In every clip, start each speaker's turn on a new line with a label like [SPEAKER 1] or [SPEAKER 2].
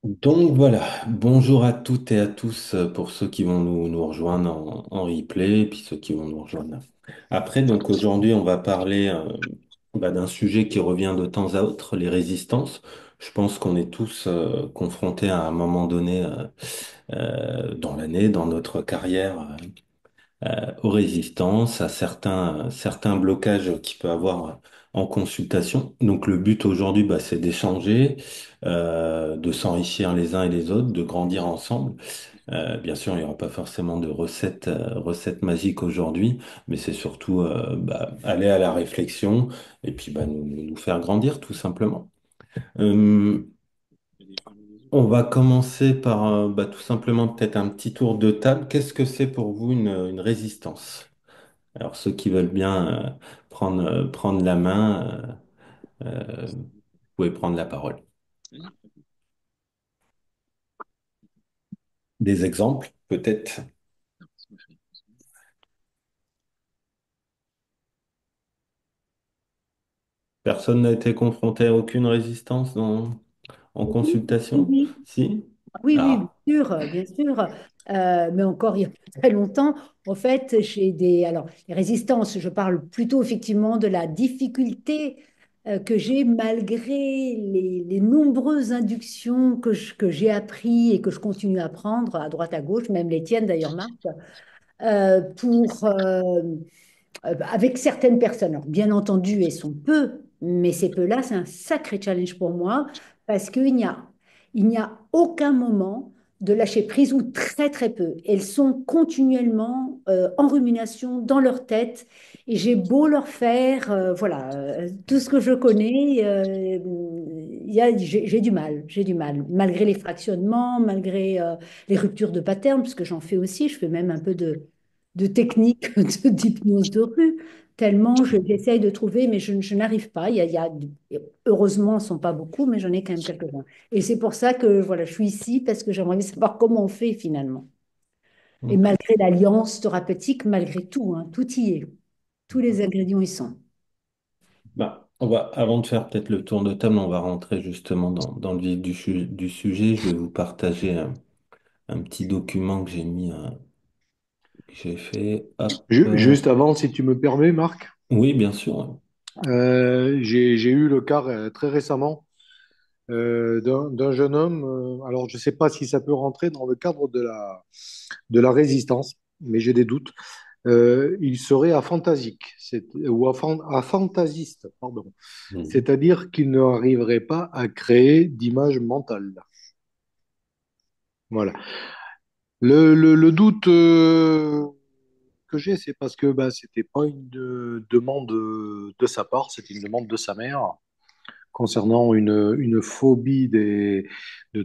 [SPEAKER 1] Donc voilà, bonjour à toutes et à tous pour ceux qui vont nous rejoindre en replay et puis ceux qui vont nous rejoindre après. Donc aujourd'hui, on va parler d'un sujet qui revient de temps à autre, les résistances. Je pense qu'on est tous confrontés à un moment donné dans l'année, dans notre carrière, aux résistances, à certains blocages qu'il peut avoir en consultation. Donc le but aujourd'hui, c'est d'échanger, de s'enrichir les uns et les autres, de grandir ensemble. Bien sûr, il n'y aura pas forcément de recettes magiques aujourd'hui, mais c'est surtout aller à la réflexion et puis nous faire grandir tout simplement. Euh, on va commencer par tout simplement peut-être un petit tour de table. Qu'est-ce que c'est pour vous une résistance? Alors, ceux qui veulent bien prendre la main, vous pouvez prendre la parole. Des exemples, peut-être. Personne n'a été confronté à aucune résistance en
[SPEAKER 2] Oui,
[SPEAKER 1] consultation?
[SPEAKER 2] oui,
[SPEAKER 1] Si?
[SPEAKER 2] oui, oui, bien
[SPEAKER 1] Ah.
[SPEAKER 2] sûr, bien sûr. Mais encore il y a pas très longtemps, en fait, j'ai des... Alors, les résistances, je parle plutôt effectivement de la difficulté que j'ai malgré les nombreuses inductions que j'ai appris et que je continue à apprendre à droite à gauche, même les tiennes d'ailleurs, Marc, avec certaines personnes. Alors, bien entendu, elles sont peu, mais ces peu-là, c'est un sacré challenge pour moi parce il n'y a aucun moment de lâcher prise ou très très peu. Elles sont continuellement en rumination dans leur tête et j'ai beau leur faire, tout ce que je connais, j'ai du mal, malgré les fractionnements, malgré les ruptures de pattern, parce que j'en fais aussi, je fais même un peu de techniques d'hypnose de rue, tellement j'essaye de trouver, mais je n'arrive pas. Heureusement, ce ne sont pas beaucoup, mais j'en ai quand même quelques-uns. Et c'est pour ça que voilà, je suis ici, parce que j'aimerais savoir comment on fait finalement. Et malgré l'alliance thérapeutique, malgré tout, hein, tout y est. Tous les ingrédients y sont.
[SPEAKER 1] Avant de faire peut-être le tour de table, on va rentrer justement dans le vif du sujet. Je vais vous partager un petit document que j'ai fait. Hop.
[SPEAKER 3] Juste avant, si tu me permets, Marc,
[SPEAKER 1] Oui, bien sûr.
[SPEAKER 3] j'ai eu le cas très récemment d'un jeune homme. Alors, je ne sais pas si ça peut rentrer dans le cadre de la résistance, mais j'ai des doutes. Il serait aphantasique, ou aphantasiste, pardon.
[SPEAKER 1] Mhm.
[SPEAKER 3] C'est-à-dire qu'il n'arriverait pas à créer d'image mentale. Voilà. Le doute que j'ai, c'est parce que c'était pas une demande de sa part, c'était une demande de sa mère concernant une phobie de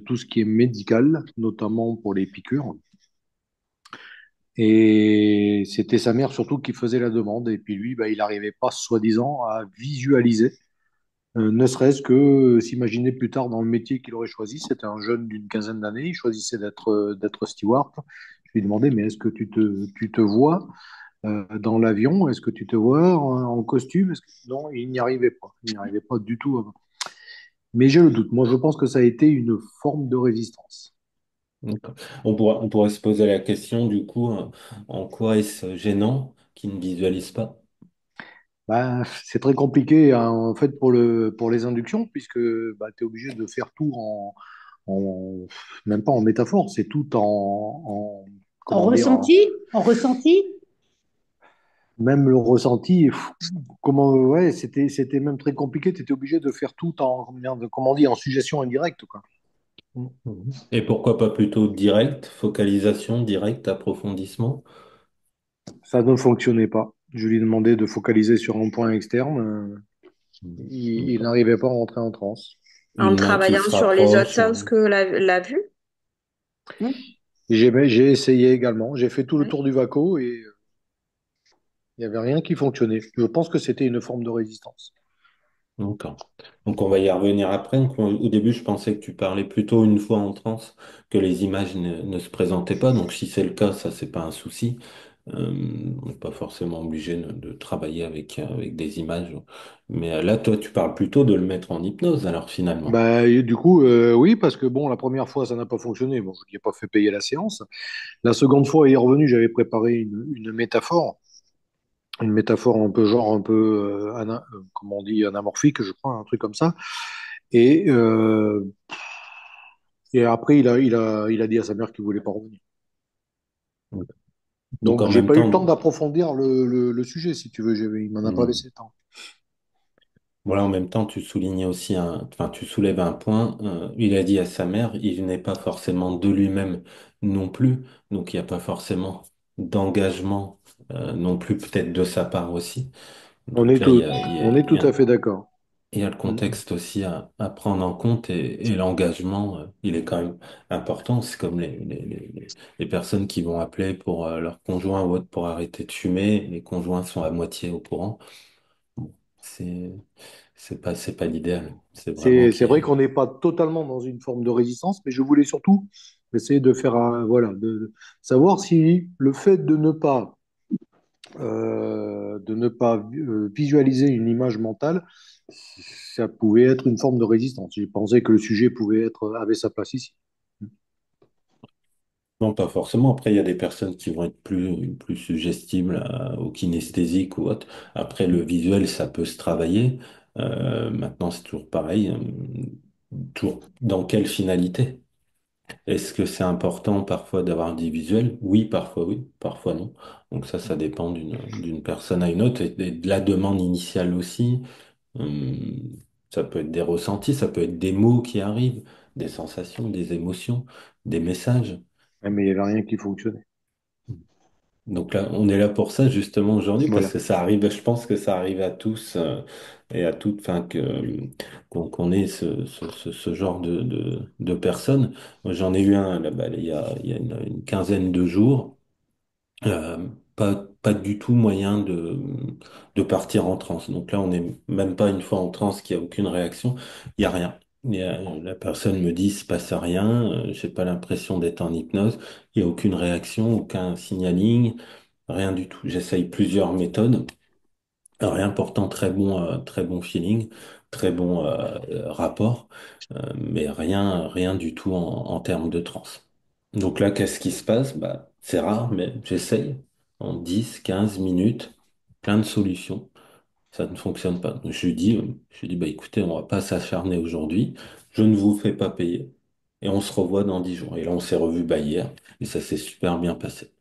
[SPEAKER 3] tout ce qui est médical, notamment pour les piqûres. Et c'était sa mère surtout qui faisait la demande. Et puis lui, il n'arrivait pas, soi-disant, à visualiser, ne serait-ce que s'imaginer plus tard dans le métier qu'il aurait choisi. C'était un jeune d'une quinzaine d'années, il choisissait d'être steward. Je lui ai demandé, mais est-ce que tu te vois dans l'avion? Est-ce que tu te vois en costume? Non, il n'y arrivait pas. Il n'y arrivait pas du tout. Mais j'ai le doute. Moi, je pense que ça a été une forme de résistance.
[SPEAKER 1] D'accord. On pourrait se poser la question, du coup, en quoi est-ce gênant qu'ils ne visualisent pas?
[SPEAKER 3] C'est très compliqué hein, en fait pour les inductions, puisque tu es obligé de faire tout en- même pas en métaphore, c'est tout
[SPEAKER 2] En
[SPEAKER 3] comment dire,
[SPEAKER 2] ressenti, en ressenti,
[SPEAKER 3] même le ressenti, ouais, c'était même très compliqué, tu étais obligé de faire tout comment dire, en suggestion indirecte, quoi.
[SPEAKER 1] Mhm. Et pourquoi pas plutôt direct, focalisation, direct, approfondissement?
[SPEAKER 3] Ça ne fonctionnait pas. Je lui demandais de focaliser sur un point externe.
[SPEAKER 1] Mhm.
[SPEAKER 3] Il
[SPEAKER 1] D'accord.
[SPEAKER 3] n'arrivait pas à rentrer en transe.
[SPEAKER 4] En
[SPEAKER 1] Une main qui
[SPEAKER 4] travaillant
[SPEAKER 1] se
[SPEAKER 4] sur les autres
[SPEAKER 1] rapproche.
[SPEAKER 4] sens que la vue.
[SPEAKER 3] J'ai essayé également. J'ai fait tout le
[SPEAKER 4] Ouais.
[SPEAKER 3] tour du Vaco et il n'y avait rien qui fonctionnait. Je pense que c'était une forme de résistance.
[SPEAKER 1] D'accord. Donc on va y revenir après. Donc, au début, je pensais que tu parlais plutôt une fois en transe, que les images ne se présentaient pas. Donc si c'est le cas, ça, c'est pas un souci. On n'est pas forcément obligé de travailler avec des images. Mais là, toi, tu parles plutôt de le mettre en hypnose, alors finalement.
[SPEAKER 3] Bah, et du coup, oui, parce que bon, la première fois, ça n'a pas fonctionné. Bon, je lui ai pas fait payer la séance. La seconde fois, il est revenu, j'avais préparé une métaphore un peu genre, un peu, comment on dit, anamorphique, je crois, un truc comme ça. Et, euh, et après, il a dit à sa mère qu'il voulait pas revenir.
[SPEAKER 1] Donc
[SPEAKER 3] Donc,
[SPEAKER 1] en
[SPEAKER 3] j'ai
[SPEAKER 1] même
[SPEAKER 3] pas eu le temps
[SPEAKER 1] temps,
[SPEAKER 3] d'approfondir le sujet, si tu veux. Il m'en a pas
[SPEAKER 1] hmm,
[SPEAKER 3] laissé le temps.
[SPEAKER 1] voilà, en même temps, tu soulignes aussi enfin, tu soulèves un point. Il a dit à sa mère, il n'est pas forcément de lui-même non plus. Donc il n'y a pas forcément d'engagement non plus, peut-être de sa part aussi.
[SPEAKER 3] On
[SPEAKER 1] Donc
[SPEAKER 3] est
[SPEAKER 1] là,
[SPEAKER 3] tout, on est tout à fait d'accord.
[SPEAKER 1] il y a le
[SPEAKER 3] Mm.
[SPEAKER 1] contexte aussi à prendre en compte et l'engagement, il est quand même important. C'est comme les personnes qui vont appeler pour leur conjoint ou autre pour arrêter de fumer. Les conjoints sont à moitié au courant. Bon, c'est c'est pas l'idéal. C'est vraiment
[SPEAKER 3] C'est
[SPEAKER 1] qu'il y
[SPEAKER 3] vrai
[SPEAKER 1] ait...
[SPEAKER 3] qu'on n'est pas totalement dans une forme de résistance, mais je voulais surtout essayer de faire voilà, de savoir si le fait de ne pas visualiser une image mentale, ça pouvait être une forme de résistance. J'ai pensé que le sujet avait sa place ici.
[SPEAKER 1] Non, pas forcément. Après, il y a des personnes qui vont être plus suggestibles au kinesthésique ou autre. Après, le visuel, ça peut se travailler. Maintenant, c'est toujours pareil. Toujours dans quelle finalité? Est-ce que c'est important parfois d'avoir des visuels? Oui, parfois non. Donc ça dépend d'une personne à une autre et de la demande initiale aussi. Hum, Ça peut être des ressentis, ça peut être des mots qui arrivent, des sensations, des émotions, des messages.
[SPEAKER 3] Ouais, mais il n'y avait rien qui fonctionnait.
[SPEAKER 1] Donc là, on est là pour ça justement aujourd'hui parce
[SPEAKER 3] Voilà.
[SPEAKER 1] que ça arrive, je pense que ça arrive à tous et à toutes, enfin qu'on ait ce genre de personnes. Moi, j'en ai eu un là-bas il y a une quinzaine de jours. Euh, pas du tout moyen de partir en transe. Donc là, on n'est même pas une fois en transe qu'il n'y a aucune réaction. Il n'y a rien. La personne me dit, il se passe rien, j'ai pas l'impression d'être en hypnose, il n'y a aucune réaction, aucun signaling, rien du tout. J'essaye plusieurs méthodes. Rien pourtant très bon feeling, très bon rapport, mais rien du tout en termes de transe. Donc là, qu'est-ce qui se passe? Bah, c'est rare, mais j'essaye en 10, 15 minutes, plein de solutions. Ça ne fonctionne pas. Donc, je lui dis, bah, écoutez, on va pas s'acharner aujourd'hui. Je ne vous fais pas payer. Et on se revoit dans 10 jours. Et là, on s'est revu bah, hier. Et ça s'est super bien passé.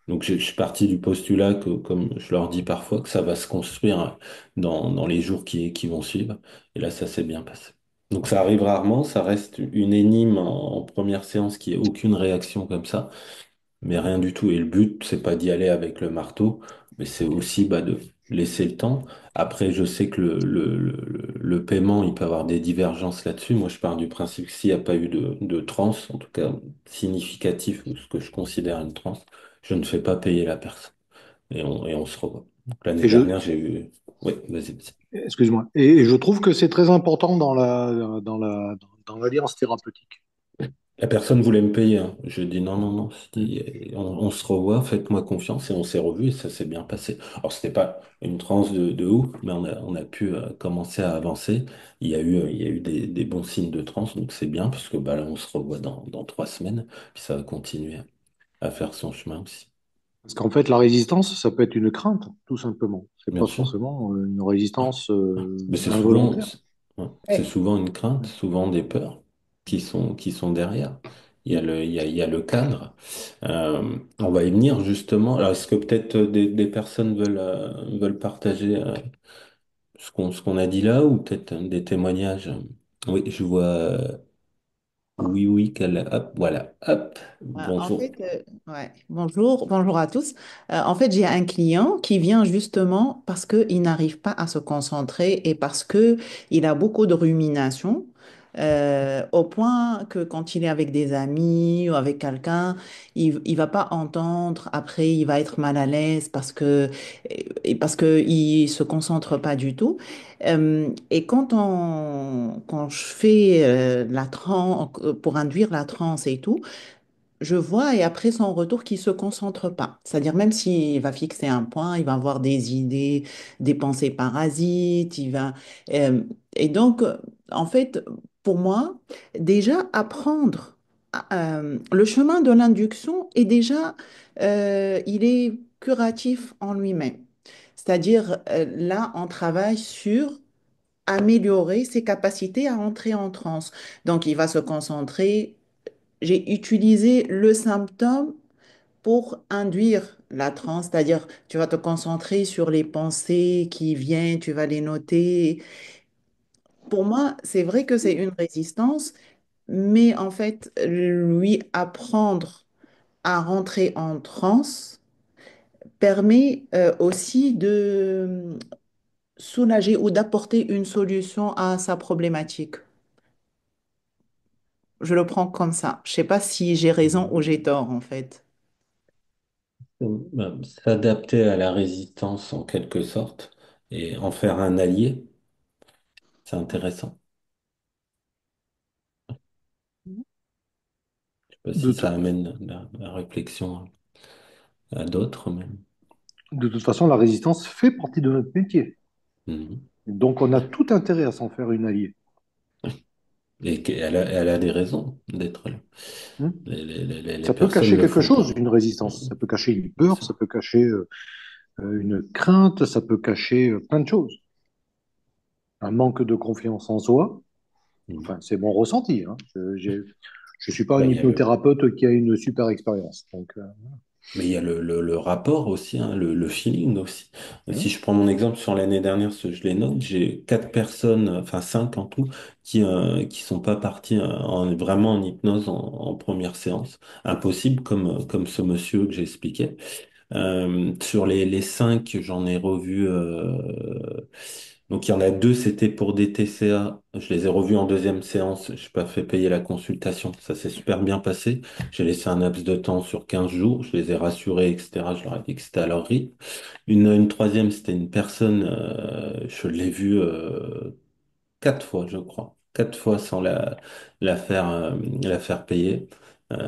[SPEAKER 1] Donc je suis parti du postulat que, comme je leur dis parfois, que ça va se construire dans les jours qui vont suivre. Et là, ça s'est bien passé. Donc ça arrive rarement, ça reste une énigme en première séance qui ait aucune réaction comme ça, mais rien du tout. Et le but, c'est pas d'y aller avec le marteau, mais c'est aussi bah, de laisser le temps. Après, je sais que le paiement, il peut avoir des divergences là-dessus. Moi, je pars du principe que s'il n'y a pas eu de transe, en tout cas significatif, ou ce que je considère une transe, je ne fais pas payer la personne. Et on se revoit. Donc, l'année
[SPEAKER 3] Et je,
[SPEAKER 1] dernière, j'ai eu... Oui, vas-y, vas-y.
[SPEAKER 3] excuse-moi. Et je trouve que c'est très important dans l'alliance thérapeutique.
[SPEAKER 1] La personne voulait me payer, hein. Je dis non, non, non. On se revoit, faites-moi confiance et on s'est revus et ça s'est bien passé. Alors, c'était pas une transe de ouf, mais on a pu commencer à avancer. Il y a eu des bons signes de transe, donc c'est bien parce que bah, là, on se revoit dans 3 semaines, puis ça va continuer à faire son chemin aussi.
[SPEAKER 3] Parce qu'en fait, la résistance, ça peut être une crainte, tout simplement. C'est
[SPEAKER 1] Bien
[SPEAKER 3] pas
[SPEAKER 1] sûr.
[SPEAKER 3] forcément une résistance
[SPEAKER 1] Mais c'est souvent,
[SPEAKER 3] involontaire.
[SPEAKER 1] ouais, c'est
[SPEAKER 2] Ouais.
[SPEAKER 1] souvent une crainte, souvent des peurs qui sont derrière. Il y a le cadre. On va y venir justement. Alors, est-ce que peut-être des personnes veulent partager ce qu'on a dit là ou peut-être des témoignages? Oui, je vois. Oui, hop, voilà, hop,
[SPEAKER 4] Ouais, en
[SPEAKER 1] bonjour.
[SPEAKER 4] fait, ouais. Bonjour à tous. En fait, j'ai un client qui vient justement parce qu'il n'arrive pas à se concentrer et parce que il a beaucoup de ruminations, au point que quand il est avec des amis ou avec quelqu'un, il va pas entendre. Après, il va être mal à l'aise parce que il se concentre pas du tout. Et quand je fais la transe pour induire la transe et tout. je vois et après son retour qu'il ne se concentre pas. C'est-à-dire même s'il va fixer un point, il va avoir des idées, des pensées parasites, euh, et donc, en fait, pour moi, déjà apprendre le chemin de l'induction est déjà, il est curatif en lui-même. C'est-à-dire, là, on travaille sur améliorer ses capacités à entrer en transe. Donc, il va se concentrer. J'ai utilisé le symptôme pour induire la transe, c'est-à-dire tu vas te concentrer sur les pensées qui viennent, tu vas les noter. Pour moi, c'est vrai que c'est une résistance, mais en fait, lui apprendre à rentrer en transe permet aussi de soulager ou d'apporter une solution à sa problématique. Je le prends comme ça. Je sais pas si j'ai raison ou j'ai tort, en fait.
[SPEAKER 1] S'adapter à la résistance en quelque sorte et en faire un allié, c'est intéressant. Je sais pas
[SPEAKER 3] De,
[SPEAKER 1] si
[SPEAKER 3] t-
[SPEAKER 1] ça amène la réflexion à d'autres, mais
[SPEAKER 3] de toute façon, la résistance fait partie de notre métier.
[SPEAKER 1] mhm.
[SPEAKER 3] Donc, on a tout intérêt à s'en faire une alliée.
[SPEAKER 1] Et elle a des raisons d'être là.
[SPEAKER 3] Hmm.
[SPEAKER 1] Les
[SPEAKER 3] Ça peut
[SPEAKER 1] personnes
[SPEAKER 3] cacher
[SPEAKER 1] le
[SPEAKER 3] quelque
[SPEAKER 1] font
[SPEAKER 3] chose,
[SPEAKER 1] pas.
[SPEAKER 3] une résistance.
[SPEAKER 1] Mhm.
[SPEAKER 3] Ça peut cacher une
[SPEAKER 1] Bien
[SPEAKER 3] peur, ça
[SPEAKER 1] sûr.
[SPEAKER 3] peut cacher une crainte, ça peut cacher plein de choses. Un manque de confiance en soi.
[SPEAKER 1] Mhm.
[SPEAKER 3] Enfin, c'est mon ressenti, hein. Je suis pas
[SPEAKER 1] Bah,
[SPEAKER 3] un
[SPEAKER 1] il y a le,
[SPEAKER 3] hypnothérapeute qui a une super expérience. Donc,
[SPEAKER 1] Mais il y a le rapport aussi, hein, le feeling aussi. Si
[SPEAKER 3] hmm.
[SPEAKER 1] je prends mon exemple sur l'année dernière, ce que je les note, j'ai quatre personnes, enfin cinq en tout, qui sont pas parties vraiment en hypnose en première séance. Impossible, comme ce monsieur que j'ai expliqué. Sur les cinq, j'en ai revu. Donc il y en a deux, c'était pour des TCA. Je les ai revus en deuxième séance. Je n'ai pas fait payer la consultation. Ça s'est super bien passé. J'ai laissé un laps de temps sur 15 jours. Je les ai rassurés, etc. Je leur ai dit que c'était à leur rythme. Une troisième, c'était une personne, je l'ai vue quatre fois, je crois. Quatre fois sans la faire, la faire payer.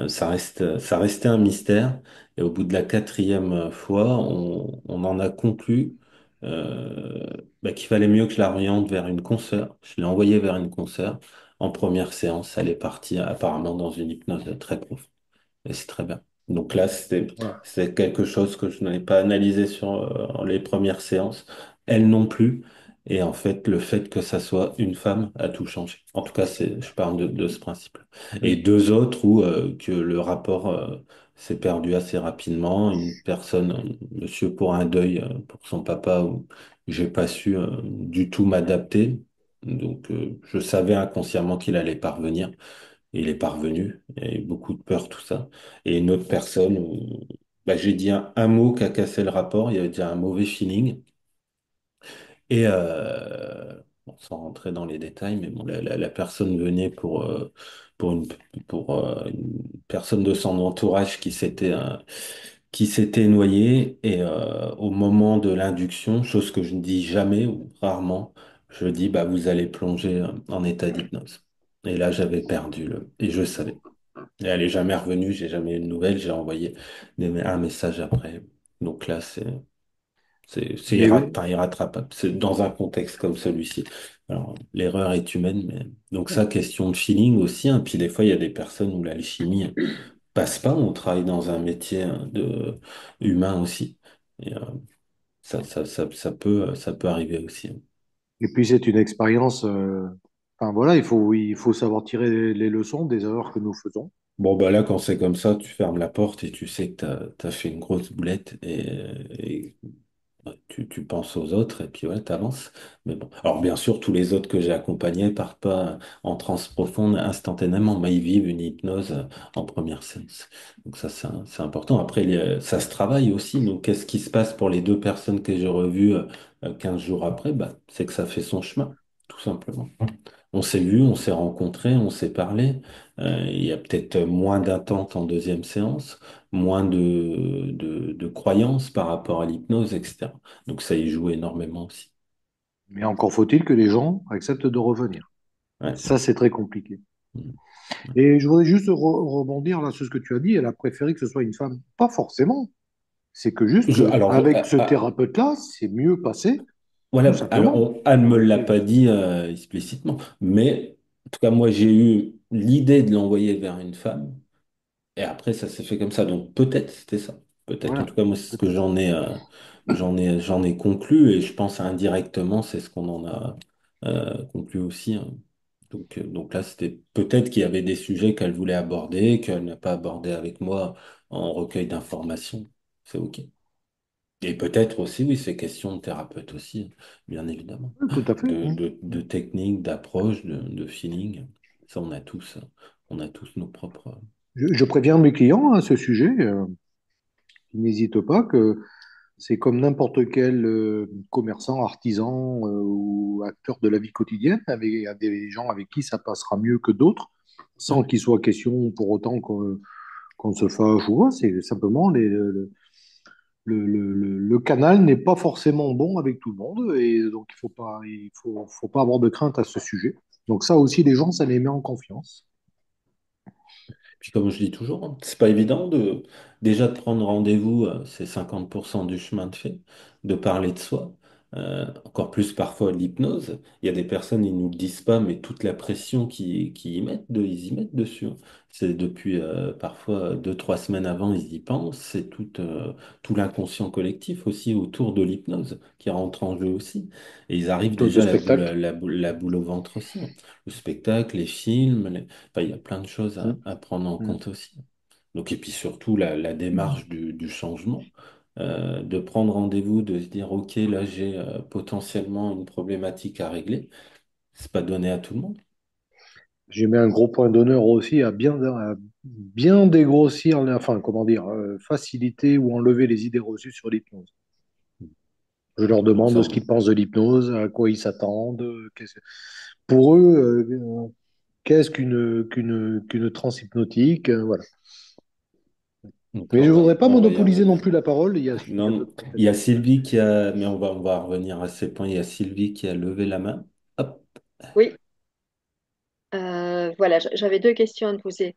[SPEAKER 1] Ça restait un mystère. Et au bout de la quatrième fois, on en a conclu qu'il fallait mieux que je la oriente vers une consoeur. Je l'ai envoyée vers une consoeur. En première séance, elle est partie apparemment dans une hypnose très profonde. Et c'est très bien. Donc là,
[SPEAKER 3] Voilà.
[SPEAKER 1] c'est quelque chose que je n'avais pas analysé sur les premières séances. Elle non plus. Et en fait, le fait que ça soit une femme a tout changé. En tout cas, je parle de ce principe. Et
[SPEAKER 3] Hmm.
[SPEAKER 1] deux autres où que le rapport s'est perdu assez rapidement. Une personne, monsieur pour un deuil pour son papa, où j'ai pas su du tout m'adapter. Donc, je savais inconsciemment qu'il allait parvenir. Il est parvenu, il y a eu beaucoup de peur, tout ça. Et une autre personne où j'ai dit un mot qui a cassé le rapport, il y avait déjà un mauvais feeling. Et sans rentrer dans les détails, mais bon, la personne venait pour une personne de son entourage qui s'était noyée. Et au moment de l'induction, chose que je ne dis jamais ou rarement, je dis bah, vous allez plonger en état d'hypnose. Et là, j'avais perdu et je savais. Et elle est jamais revenue, j'ai jamais eu de nouvelles, j'ai envoyé un message après. Donc là,
[SPEAKER 3] Mais oui,
[SPEAKER 1] enfin, irrattrapable. C'est dans un contexte comme celui-ci. Alors, l'erreur est humaine, mais donc ça, question de feeling aussi, hein. Puis des fois, il y a des personnes où l'alchimie passe pas. On travaille dans un métier humain aussi. Et ça peut arriver aussi, hein.
[SPEAKER 3] et puis c'est une expérience. Enfin voilà, il faut savoir tirer les leçons des erreurs que nous faisons.
[SPEAKER 1] Bon, bah là, quand c'est comme ça, tu fermes la porte et tu sais que t'as fait une grosse boulette et ouais, tu penses aux autres et puis ouais, t'avances. Mais bon. Alors bien sûr, tous les autres que j'ai accompagnés partent pas en transe profonde instantanément, mais ils vivent une hypnose en première séance. Donc ça, c'est important. Après, ça se travaille aussi. Donc qu'est-ce qui se passe pour les deux personnes que j'ai revues 15 jours après? Bah, c'est que ça fait son chemin, tout simplement. On s'est vu, on s'est rencontrés, on s'est parlé. Il y a peut-être moins d'attente en deuxième séance, moins de croyances par rapport à l'hypnose, etc. Donc ça y joue énormément aussi.
[SPEAKER 3] Mais encore faut-il que les gens acceptent de revenir.
[SPEAKER 1] Ouais.
[SPEAKER 3] Ça, c'est très compliqué.
[SPEAKER 1] Mm.
[SPEAKER 3] Et je voudrais juste rebondir là sur ce que tu as dit. Elle a préféré que ce soit une femme. Pas forcément. C'est que juste avec ce thérapeute-là, c'est mieux passé, tout
[SPEAKER 1] voilà, alors
[SPEAKER 3] simplement.
[SPEAKER 1] Anne me l'a pas dit explicitement, mais en tout cas, moi, j'ai eu l'idée de l'envoyer vers une femme. Et après, ça s'est fait comme ça. Donc peut-être c'était ça. Peut-être. En
[SPEAKER 3] Voilà.
[SPEAKER 1] tout cas, moi, c'est ce que j'en ai conclu. Et je pense indirectement, c'est ce qu'on en a conclu aussi, hein. Donc là, c'était peut-être qu'il y avait des sujets qu'elle voulait aborder, qu'elle n'a pas abordé avec moi en recueil d'informations. C'est OK. Et peut-être aussi, oui, c'est question de thérapeute aussi, bien évidemment.
[SPEAKER 3] Tout à fait.
[SPEAKER 1] De technique, d'approche, de feeling. Ça, on a tous nos propres.
[SPEAKER 3] Je préviens mes clients à ce sujet. Ils n'hésitent pas que c'est comme n'importe quel commerçant, artisan ou acteur de la vie quotidienne. Il y a des gens avec qui ça passera mieux que d'autres, sans qu'il soit question pour autant qu'on se fâche ou quoi. C'est simplement le canal n'est pas forcément bon avec tout le monde et donc faut pas avoir de crainte à ce sujet. Donc ça aussi, les gens, ça les met en confiance.
[SPEAKER 1] Puis comme je dis toujours, hein, c'est pas évident de déjà de prendre rendez-vous, c'est 50% du chemin de fait, de parler de soi. Encore plus parfois de l'hypnose. Il y a des personnes, ils nous le disent pas, mais toute la pression qu'ils y mettent, ils y mettent dessus, hein. C'est depuis parfois 2, 3 semaines avant, ils y pensent. C'est tout l'inconscient collectif aussi autour de l'hypnose qui rentre en jeu aussi. Et ils arrivent
[SPEAKER 3] Chose de
[SPEAKER 1] déjà
[SPEAKER 3] spectacle.
[SPEAKER 1] la boule au ventre aussi, hein. Le spectacle, les films, enfin, il y a plein de choses
[SPEAKER 3] Mm.
[SPEAKER 1] à prendre en
[SPEAKER 3] Mm.
[SPEAKER 1] compte aussi. Donc, et puis surtout la démarche du changement, de prendre rendez-vous, de se dire, OK, là j'ai potentiellement une problématique à régler. C'est pas donné à tout le monde.
[SPEAKER 3] J'ai mis un gros point d'honneur aussi à bien dégrossir, enfin, comment dire, faciliter ou enlever les idées reçues sur l'hypnose. Je leur
[SPEAKER 1] Donc ça,
[SPEAKER 3] demande ce qu'ils pensent de l'hypnose, à quoi ils s'attendent. Pour eux, qu'est-ce qu'une transe hypnotique, voilà.
[SPEAKER 1] donc
[SPEAKER 3] Mais
[SPEAKER 1] là,
[SPEAKER 3] je ne voudrais pas
[SPEAKER 1] on va y
[SPEAKER 3] monopoliser non
[SPEAKER 1] revenir.
[SPEAKER 3] plus la parole. Il y a
[SPEAKER 1] Non,
[SPEAKER 3] d'autres
[SPEAKER 1] il y a
[SPEAKER 3] personnes.
[SPEAKER 1] Sylvie qui a, mais on va revenir à ces points. Il y a Sylvie qui a levé la main. Hop.
[SPEAKER 5] Oui, voilà, j'avais deux questions à te poser.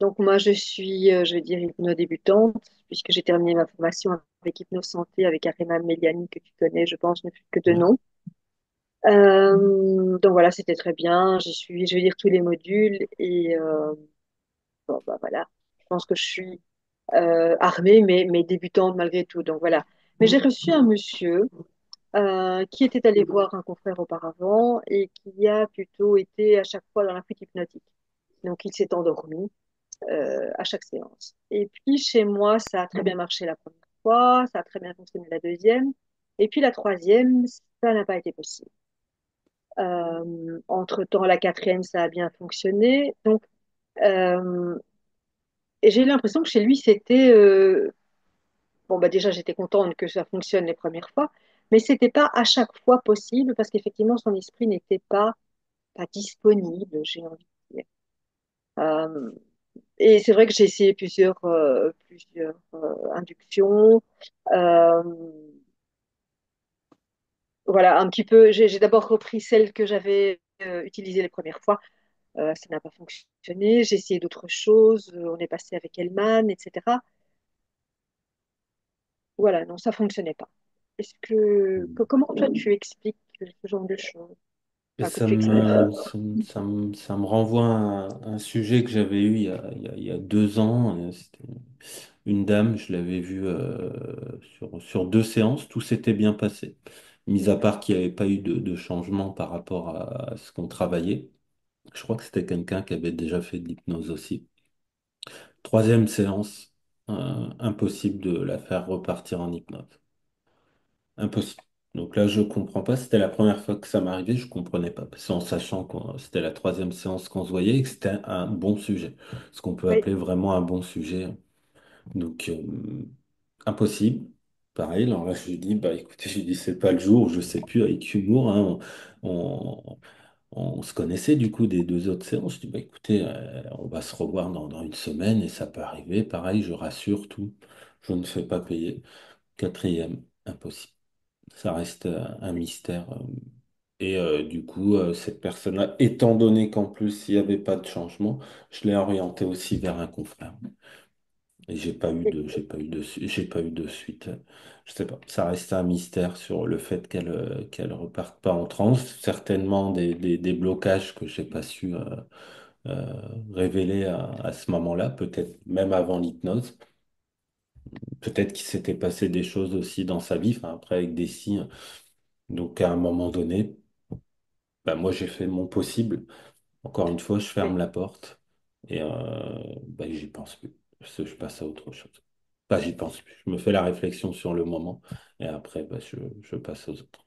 [SPEAKER 5] Donc moi, je suis, je vais dire, hypnodébutante, puisque j'ai terminé ma formation avec Hypnosanté, avec Arena Méliani, que tu connais, je pense, ne plus que de
[SPEAKER 1] Ouais.
[SPEAKER 5] nom. Donc voilà, c'était très bien. J'ai suivi, je vais dire, tous les modules et bon, bah, voilà, je pense que je suis armée, mais débutante malgré tout. Donc voilà. Mais j'ai reçu un monsieur qui était allé voir un confrère auparavant et qui a plutôt été à chaque fois dans la fuite hypnotique. Donc il s'est endormi à chaque séance. Et puis chez moi, ça a très bien marché la première fois, ça a très bien fonctionné la deuxième. Et puis la troisième, ça n'a pas été possible. Entre-temps, la quatrième, ça a bien fonctionné. Donc, euh, et j'ai eu l'impression que chez lui, c'était bon, bah déjà, j'étais contente que ça fonctionne les premières fois, mais c'était pas à chaque fois possible parce qu'effectivement, son esprit n'était pas disponible, j'ai envie de dire. Euh, et c'est vrai que j'ai essayé plusieurs inductions. Euh, voilà, un petit peu. J'ai d'abord repris celle que j'avais utilisée les premières fois. Ça n'a pas fonctionné. J'ai essayé d'autres choses. On est passé avec Hellman, etc. Voilà, non, ça fonctionnait pas. Comment toi tu expliques ce genre de choses?
[SPEAKER 1] Et
[SPEAKER 5] Enfin, que tu expliques.
[SPEAKER 1] ça me renvoie à un sujet que j'avais eu il y a 2 ans. C'était une dame, je l'avais vue sur 2 séances, tout s'était bien passé, mis à part qu'il n'y avait pas eu de changement par rapport à ce qu'on travaillait. Je crois que c'était quelqu'un qui avait déjà fait de l'hypnose aussi. Troisième séance, impossible de la faire repartir en hypnose. Impossible. Donc là, je comprends pas. C'était la première fois que ça m'arrivait, je comprenais pas. Parce qu'en sachant que c'était la troisième séance qu'on se voyait et que c'était un bon sujet. Ce qu'on peut
[SPEAKER 5] Oui,
[SPEAKER 1] appeler vraiment un bon sujet. Donc, impossible. Pareil, alors là, je lui dis, bah écoutez, je lui dis, c'est pas le jour, je sais plus, avec humour, hein, on, on se connaissait du coup des 2 autres séances. Je dis, bah écoutez, on va se revoir dans une semaine et ça peut arriver. Pareil, je rassure tout. Je ne fais pas payer. Quatrième, impossible. Ça reste un mystère. Et du coup, cette personne-là, étant donné qu'en plus, il n'y avait pas de changement, je l'ai orientée aussi vers un confrère. Et j'ai pas eu de suite. Je sais pas. Ça reste un mystère sur le fait qu'elle reparte pas en transe. Certainement des blocages que j'ai pas su révéler à ce moment-là, peut-être même avant l'hypnose. Peut-être qu'il s'était passé des choses aussi dans sa vie, enfin, après avec des signes. Donc à un moment donné, bah, moi j'ai fait mon possible. Encore une fois, je
[SPEAKER 5] Oui,
[SPEAKER 1] ferme la porte et bah, j'y pense plus. Je passe à autre chose. Pas j'y pense plus. Je me fais la réflexion sur le moment et après, bah, je passe aux autres.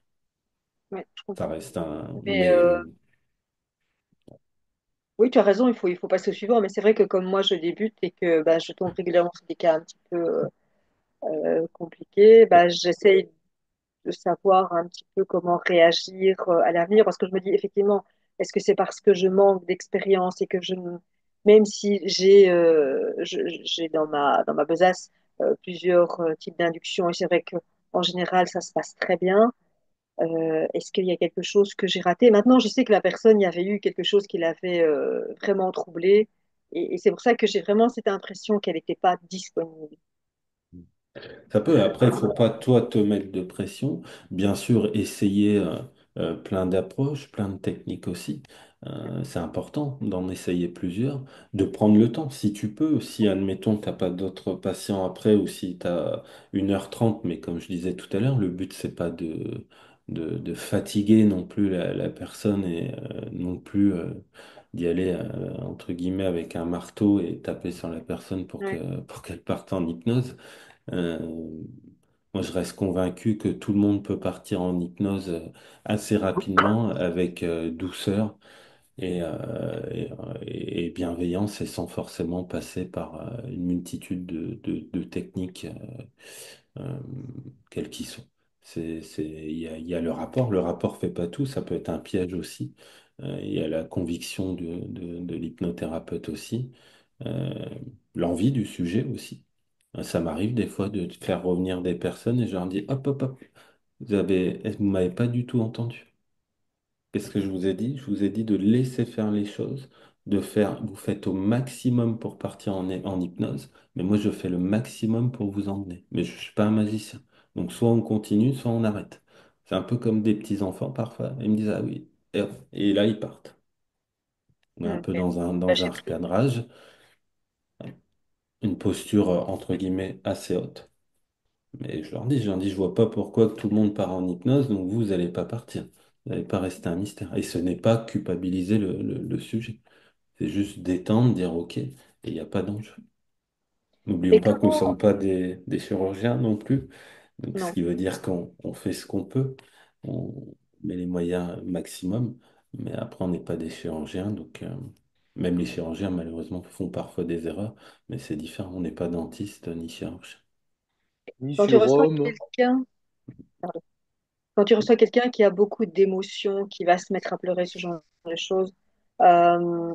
[SPEAKER 5] oui, je
[SPEAKER 1] Ça
[SPEAKER 5] comprends.
[SPEAKER 1] reste un.
[SPEAKER 5] Mais
[SPEAKER 1] Mais
[SPEAKER 5] oui, tu as raison, il faut passer au suivant. Mais c'est vrai que comme moi, je débute et que bah, je tombe régulièrement sur des cas un petit peu compliqués, bah, j'essaye de savoir un petit peu comment réagir à l'avenir. Parce que je me dis, effectivement, est-ce que c'est parce que je manque d'expérience et que même si j'ai dans ma besace plusieurs types d'inductions, et c'est vrai que en général, ça se passe très bien. Est-ce qu'il y a quelque chose que j'ai raté? Maintenant, je sais que la personne, il y avait eu quelque chose qui l'avait vraiment troublée. Et c'est pour ça que j'ai vraiment cette impression qu'elle n'était pas disponible.
[SPEAKER 1] ça peut. Après, il faut pas toi te mettre de pression. Bien sûr, essayer plein d'approches, plein de techniques aussi. C'est important d'en essayer plusieurs, de prendre le temps. Si tu peux, si admettons, tu n'as pas d'autres patients après ou si tu as 1h30, mais comme je disais tout à l'heure, le but, c'est pas de fatiguer non plus la personne et non plus d'y aller, entre guillemets, avec un marteau et taper sur la personne
[SPEAKER 5] Ouais,
[SPEAKER 1] pour qu'elle parte en hypnose. Euh, Moi, je reste convaincu que tout le monde peut partir en hypnose assez rapidement, avec douceur et bienveillance, et sans forcément passer par une multitude de techniques, euh, quelles qu'ils sont. Il y a le rapport. Le rapport fait pas tout, ça peut être un piège aussi. Il y a la conviction de l'hypnothérapeute aussi, euh, l'envie du sujet aussi. Ça m'arrive des fois de faire revenir des personnes et je leur dis, hop, hop, hop, vous m'avez pas du tout entendu. Qu'est-ce que je vous ai dit? Je vous ai dit de laisser faire les choses, vous faites au maximum pour partir en hypnose, mais moi je fais le maximum pour vous emmener. Mais je suis pas un magicien. Donc soit on continue, soit on arrête. C'est un peu comme des petits enfants parfois. Ils me disent, ah oui, et, hop, et là ils partent. On est un peu
[SPEAKER 5] ok. Bah,
[SPEAKER 1] dans un
[SPEAKER 5] j'ai pris.
[SPEAKER 1] recadrage, une posture entre guillemets assez haute. Mais je leur dis, je vois pas pourquoi que tout le monde part en hypnose, donc vous n'allez pas partir. Vous n'allez pas rester un mystère. Et ce n'est pas culpabiliser le sujet. C'est juste détendre, dire OK, et il n'y a pas d'enjeu. N'oublions
[SPEAKER 5] Et
[SPEAKER 1] pas que nous ne
[SPEAKER 5] comment?
[SPEAKER 1] sommes pas des chirurgiens non plus. Donc, ce
[SPEAKER 5] Non.
[SPEAKER 1] qui veut dire qu'on fait ce qu'on peut, on met les moyens maximum, mais après, on n'est pas des chirurgiens. Donc, même les chirurgiens, malheureusement, font parfois des erreurs, mais c'est différent. On n'est pas dentiste ni chirurgien.
[SPEAKER 3] Ni
[SPEAKER 5] Quand tu reçois
[SPEAKER 3] surhomme.
[SPEAKER 5] quelqu'un, pardon. Quand tu reçois quelqu'un qui a beaucoup d'émotions, qui va se mettre à pleurer, ce genre de choses, euh,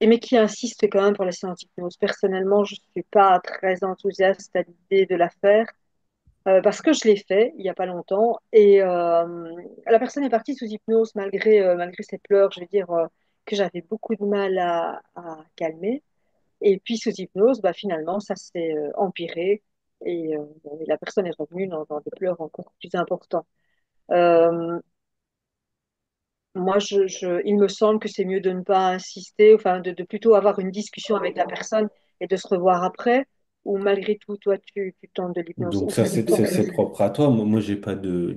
[SPEAKER 5] et mais qui insiste quand même pour la séance d'hypnose. Personnellement, je suis pas très enthousiaste à l'idée de la faire parce que je l'ai fait il y a pas longtemps et la personne est partie sous hypnose malgré ses pleurs. Je veux dire que j'avais beaucoup de mal à calmer. Et puis sous hypnose, bah, finalement, ça s'est empiré et la personne est revenue dans des pleurs encore plus importants. Euh, Moi, il me semble que c'est mieux de ne pas insister, enfin, de plutôt avoir une discussion avec la personne et de se revoir après, ou malgré tout, toi, tu tentes de l'hypnose, ou
[SPEAKER 1] Donc ça,
[SPEAKER 5] ça dépend.
[SPEAKER 1] c'est propre à toi. Moi, j'ai pas de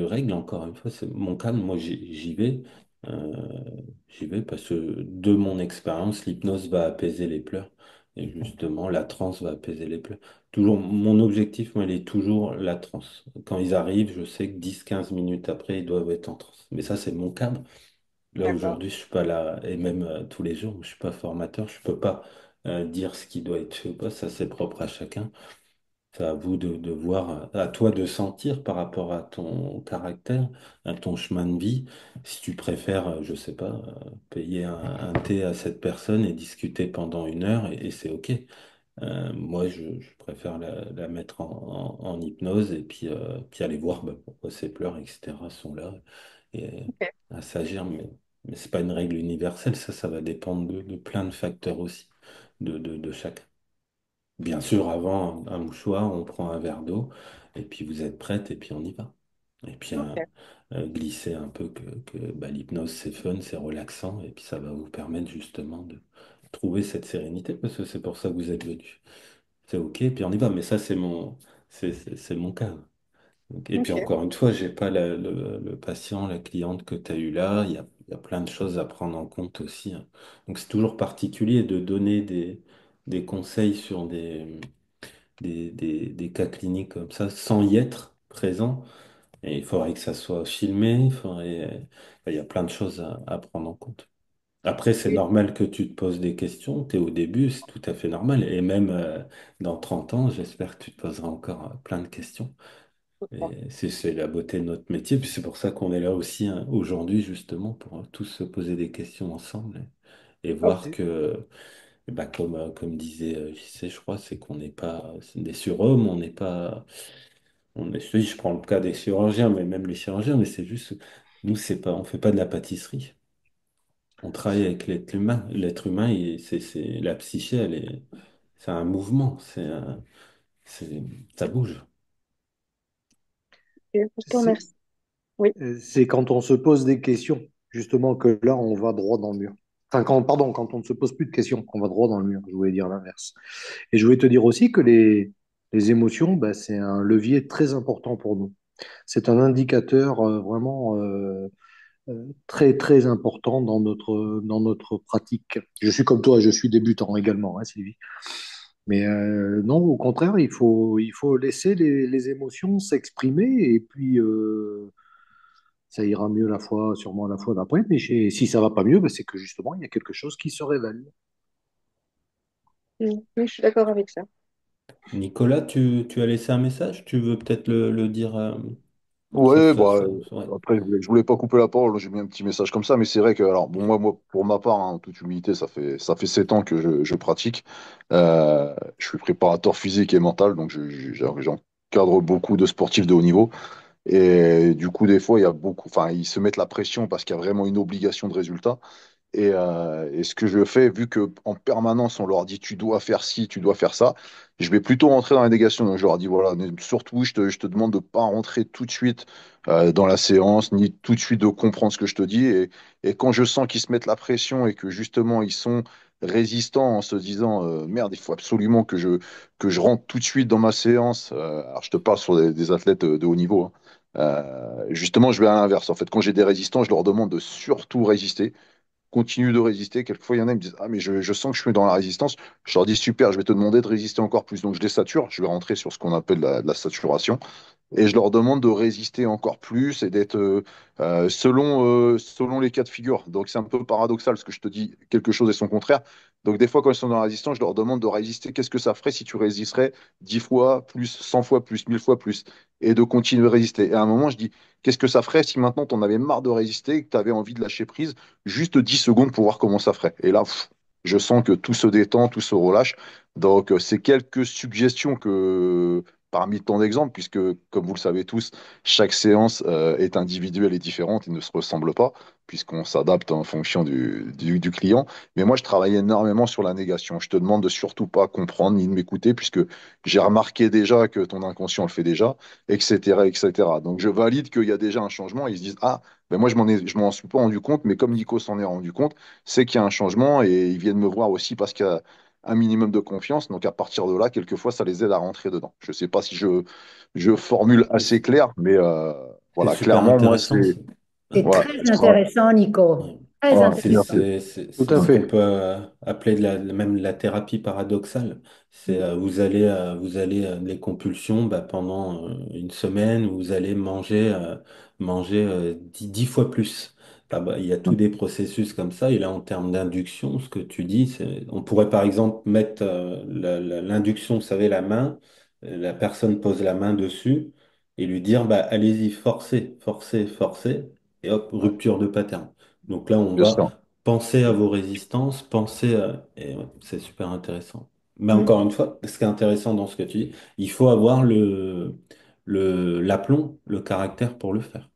[SPEAKER 1] règles, encore une fois. C'est mon calme. Moi, j'y vais. Euh, J'y vais parce que de mon expérience, l'hypnose va apaiser les pleurs. Et justement, la transe va apaiser les pleurs. Toujours, mon objectif, moi, il est toujours la transe. Quand ils arrivent, je sais que 10-15 minutes après, ils doivent être en transe. Mais ça, c'est mon cadre. Là,
[SPEAKER 5] D'accord.
[SPEAKER 1] aujourd'hui, je suis pas là, et même tous les jours, je suis pas formateur, je peux pas dire ce qui doit être fait ou pas, ça c'est propre à chacun. C'est à vous de voir, à toi de sentir par rapport à ton caractère, à ton chemin de vie, si tu préfères, je sais pas, payer un thé à cette personne et discuter pendant 1 heure, et c'est OK. Moi, je préfère la mettre en hypnose et puis aller voir bah, pourquoi ces pleurs, etc., sont là et
[SPEAKER 5] Ok,
[SPEAKER 1] à s'agir. Mais c'est pas une règle universelle, ça va dépendre de plein de facteurs aussi, de chacun. Bien sûr, avant un mouchoir, on prend un verre d'eau et puis vous êtes prête et puis on y va. Et puis
[SPEAKER 5] ok,
[SPEAKER 1] glisser un peu que bah, l'hypnose c'est fun, c'est relaxant et puis ça va vous permettre justement de trouver cette sérénité parce que c'est pour ça que vous êtes venu. C'est OK, puis on y va. Mais ça, c'est mon cas. Et puis
[SPEAKER 5] ok.
[SPEAKER 1] encore une fois, j'ai pas le patient, la cliente que tu as eu là. Il y a plein de choses à prendre en compte aussi, hein. Donc c'est toujours particulier de donner des conseils sur des cas cliniques comme ça sans y être présent. Et il faudrait que ça soit filmé. Il y a plein de choses à prendre en compte. Après, c'est
[SPEAKER 5] Oui,
[SPEAKER 1] normal que tu te poses des questions. Tu es au début, c'est tout à fait normal. Et même dans 30 ans, j'espère que tu te poseras encore plein de questions.
[SPEAKER 5] je comprends.
[SPEAKER 1] Et c'est la beauté de notre métier. Puis c'est pour ça qu'on est là aussi hein, aujourd'hui, justement, pour tous se poser des questions ensemble et
[SPEAKER 3] Ah,
[SPEAKER 1] voir que, bah, comme disait JC, je crois, c'est qu'on n'est pas des surhommes, on n'est pas. Je prends le cas des chirurgiens, mais même les chirurgiens, mais c'est juste. Nous, c'est pas, on fait pas de la pâtisserie. On travaille avec l'être humain. L'être humain, la psyché, c'est un mouvement, c'est, ça bouge.
[SPEAKER 5] Ok, je te
[SPEAKER 3] c'est
[SPEAKER 5] remercie. Oui,
[SPEAKER 3] c'est quand on se pose des questions, justement, que là, on va droit dans le mur. Enfin, pardon, quand on ne se pose plus de questions, on va droit dans le mur. Je voulais dire l'inverse. Et je voulais te dire aussi que les émotions, ben, c'est un levier très important pour nous. C'est un indicateur vraiment très, très important dans notre pratique. Je suis comme toi, je suis débutant également, hein, Sylvie. Mais non, au contraire, il faut laisser les émotions s'exprimer et puis ça ira mieux la fois, sûrement la fois d'après. Mais si ça va pas mieux, ben, c'est que justement, il y a quelque chose qui se révèle.
[SPEAKER 5] oui, je suis d'accord avec ça.
[SPEAKER 1] Nicolas, tu as laissé un message? Tu veux peut-être le dire?
[SPEAKER 6] Ouais, bah,
[SPEAKER 1] Ouais.
[SPEAKER 6] après, je voulais pas couper la parole, j'ai mis un petit message comme ça, mais c'est vrai que, alors, bon, moi, pour ma part, hein, en toute humilité, ça fait 7 ans que je pratique. Je suis préparateur physique et mental, donc j'encadre beaucoup de sportifs de haut niveau. Et du coup, des fois, il y a beaucoup, enfin, ils se mettent la pression parce qu'il y a vraiment une obligation de résultat. Et ce que je fais, vu que en permanence on leur dit tu dois faire ci, tu dois faire ça, je vais plutôt rentrer dans la négation. Donc je leur dis voilà, surtout je te demande de pas rentrer tout de suite dans la séance, ni tout de suite de comprendre ce que je te dis. Et quand je sens qu'ils se mettent la pression et que justement ils sont résistants en se disant merde, il faut absolument que je rentre tout de suite dans ma séance. Alors je te parle sur des athlètes de haut niveau, hein. Justement, je vais à l'inverse. En fait, quand j'ai des résistants, je leur demande de surtout résister, continue de résister. Quelquefois, il y en a qui me disent ah, mais je sens que je suis dans la résistance. Je leur dis super, je vais te demander de résister encore plus. Donc, je les sature. Je vais rentrer sur ce qu'on appelle de la saturation. Et je leur demande de résister encore plus et d'être selon les cas de figure. Donc, c'est un peu paradoxal parce que je te dis quelque chose et son contraire. Donc, des fois, quand ils sont dans la résistance, je leur demande de résister. Qu'est-ce que ça ferait si tu résisterais 10 fois plus, 100 fois plus, 1000 fois plus et de continuer de résister. Et à un moment, je dis qu'est-ce que ça ferait si maintenant tu en avais marre de résister et que tu avais envie de lâcher prise juste 10 secondes pour voir comment ça ferait. Et là, je sens que tout se détend, tout se relâche. Donc, c'est quelques suggestions que, parmi tant d'exemples, puisque, comme vous le savez tous, chaque séance est individuelle et différente et ne se ressemble pas, puisqu'on s'adapte en fonction du client. Mais moi, je travaille énormément sur la négation. Je te demande de surtout pas comprendre ni de m'écouter, puisque j'ai remarqué déjà que ton inconscient le fait déjà, etc., etc. Donc, je valide qu'il y a déjà un changement. Et ils se disent, ah, ben moi, je m'en suis pas rendu compte, mais comme Nico s'en est rendu compte, c'est qu'il y a un changement et ils viennent me voir aussi parce qu'il y a un minimum de confiance. Donc, à partir de là, quelquefois, ça les aide à rentrer dedans. Je sais pas si je formule assez clair, mais
[SPEAKER 1] C'est
[SPEAKER 6] voilà,
[SPEAKER 1] super
[SPEAKER 6] clairement, moi,
[SPEAKER 1] intéressant.
[SPEAKER 6] c'est,
[SPEAKER 2] C'est
[SPEAKER 6] voilà,
[SPEAKER 2] très
[SPEAKER 6] je travaille.
[SPEAKER 2] intéressant, Nico.
[SPEAKER 1] Ouais.
[SPEAKER 2] Très
[SPEAKER 6] Voilà,
[SPEAKER 2] intéressant.
[SPEAKER 6] merci.
[SPEAKER 3] Tout
[SPEAKER 1] C'est
[SPEAKER 3] à
[SPEAKER 1] ce qu'on
[SPEAKER 3] fait.
[SPEAKER 1] peut appeler même la thérapie paradoxale. C'est vous allez les compulsions bah, pendant une semaine, vous allez manger 10 fois plus. Ah bah, il y a tous des processus comme ça. Et là, en termes d'induction, ce que tu dis, on pourrait par exemple mettre l'induction, vous savez, la main, la personne pose la main dessus et lui dire, bah, allez-y, forcez, forcez, forcez, et hop,
[SPEAKER 3] Ouais.
[SPEAKER 1] rupture de pattern. Donc là, on
[SPEAKER 6] Bien sûr.
[SPEAKER 1] va penser à vos résistances, penser à... Et ouais, c'est super intéressant. Mais
[SPEAKER 2] Mm.
[SPEAKER 1] encore une fois, ce qui est intéressant dans ce que tu dis, il faut avoir l'aplomb, le caractère pour le faire.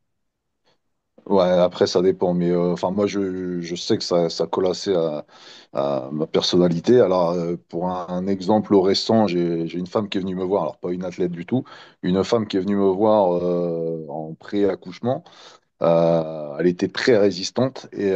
[SPEAKER 6] Ouais, après ça dépend, mais enfin moi je sais que ça colle assez à ma personnalité. Alors pour un exemple récent, j'ai une femme qui est venue me voir, alors pas une athlète du tout, une femme qui est venue me voir en pré-accouchement. Elle était très résistante et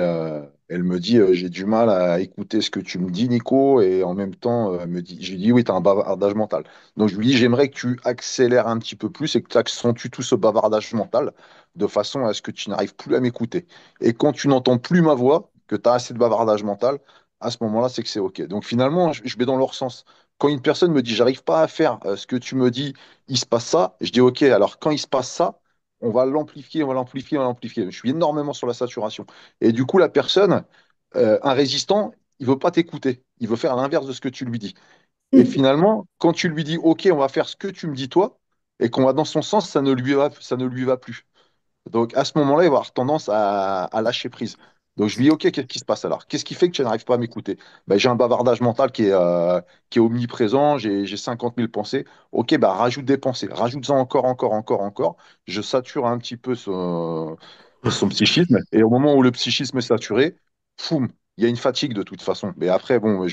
[SPEAKER 6] elle me dit j'ai du mal à écouter ce que tu me dis, Nico, et en même temps, elle me dit, je lui dis oui, tu as un bavardage mental. Donc je lui dis j'aimerais que tu accélères un petit peu plus et que tu accentues tout ce bavardage mental de façon à ce que tu n'arrives plus à m'écouter. Et quand tu n'entends plus ma voix, que tu as assez de bavardage mental, à ce moment-là, c'est que c'est OK. Donc finalement, je vais dans leur sens. Quand une personne me dit j'arrive pas à faire ce que tu me dis, il se passe ça, je dis OK, alors quand il se passe ça, on va l'amplifier, on va l'amplifier, on va l'amplifier. Je suis énormément sur la saturation. Et du coup, la personne, un résistant, il veut pas t'écouter. Il veut faire l'inverse de ce que tu lui dis. Et finalement, quand tu lui dis, OK, on va faire ce que tu me dis toi, et qu'on va dans son sens, ça ne lui va plus. Donc à ce moment-là, il va avoir tendance à lâcher prise. Donc je lui dis, OK, qu'est-ce qui se passe alors? Qu'est-ce qui fait que tu n'arrives pas à m'écouter? Ben, j'ai un bavardage mental qui est omniprésent, j'ai 50 000 pensées. OK, bah, rajoute des pensées, rajoute-en encore, encore, encore, encore. Je sature un petit peu son psychisme. Et au moment où le psychisme est saturé, foum, il y a une fatigue de toute façon. Mais après, bon,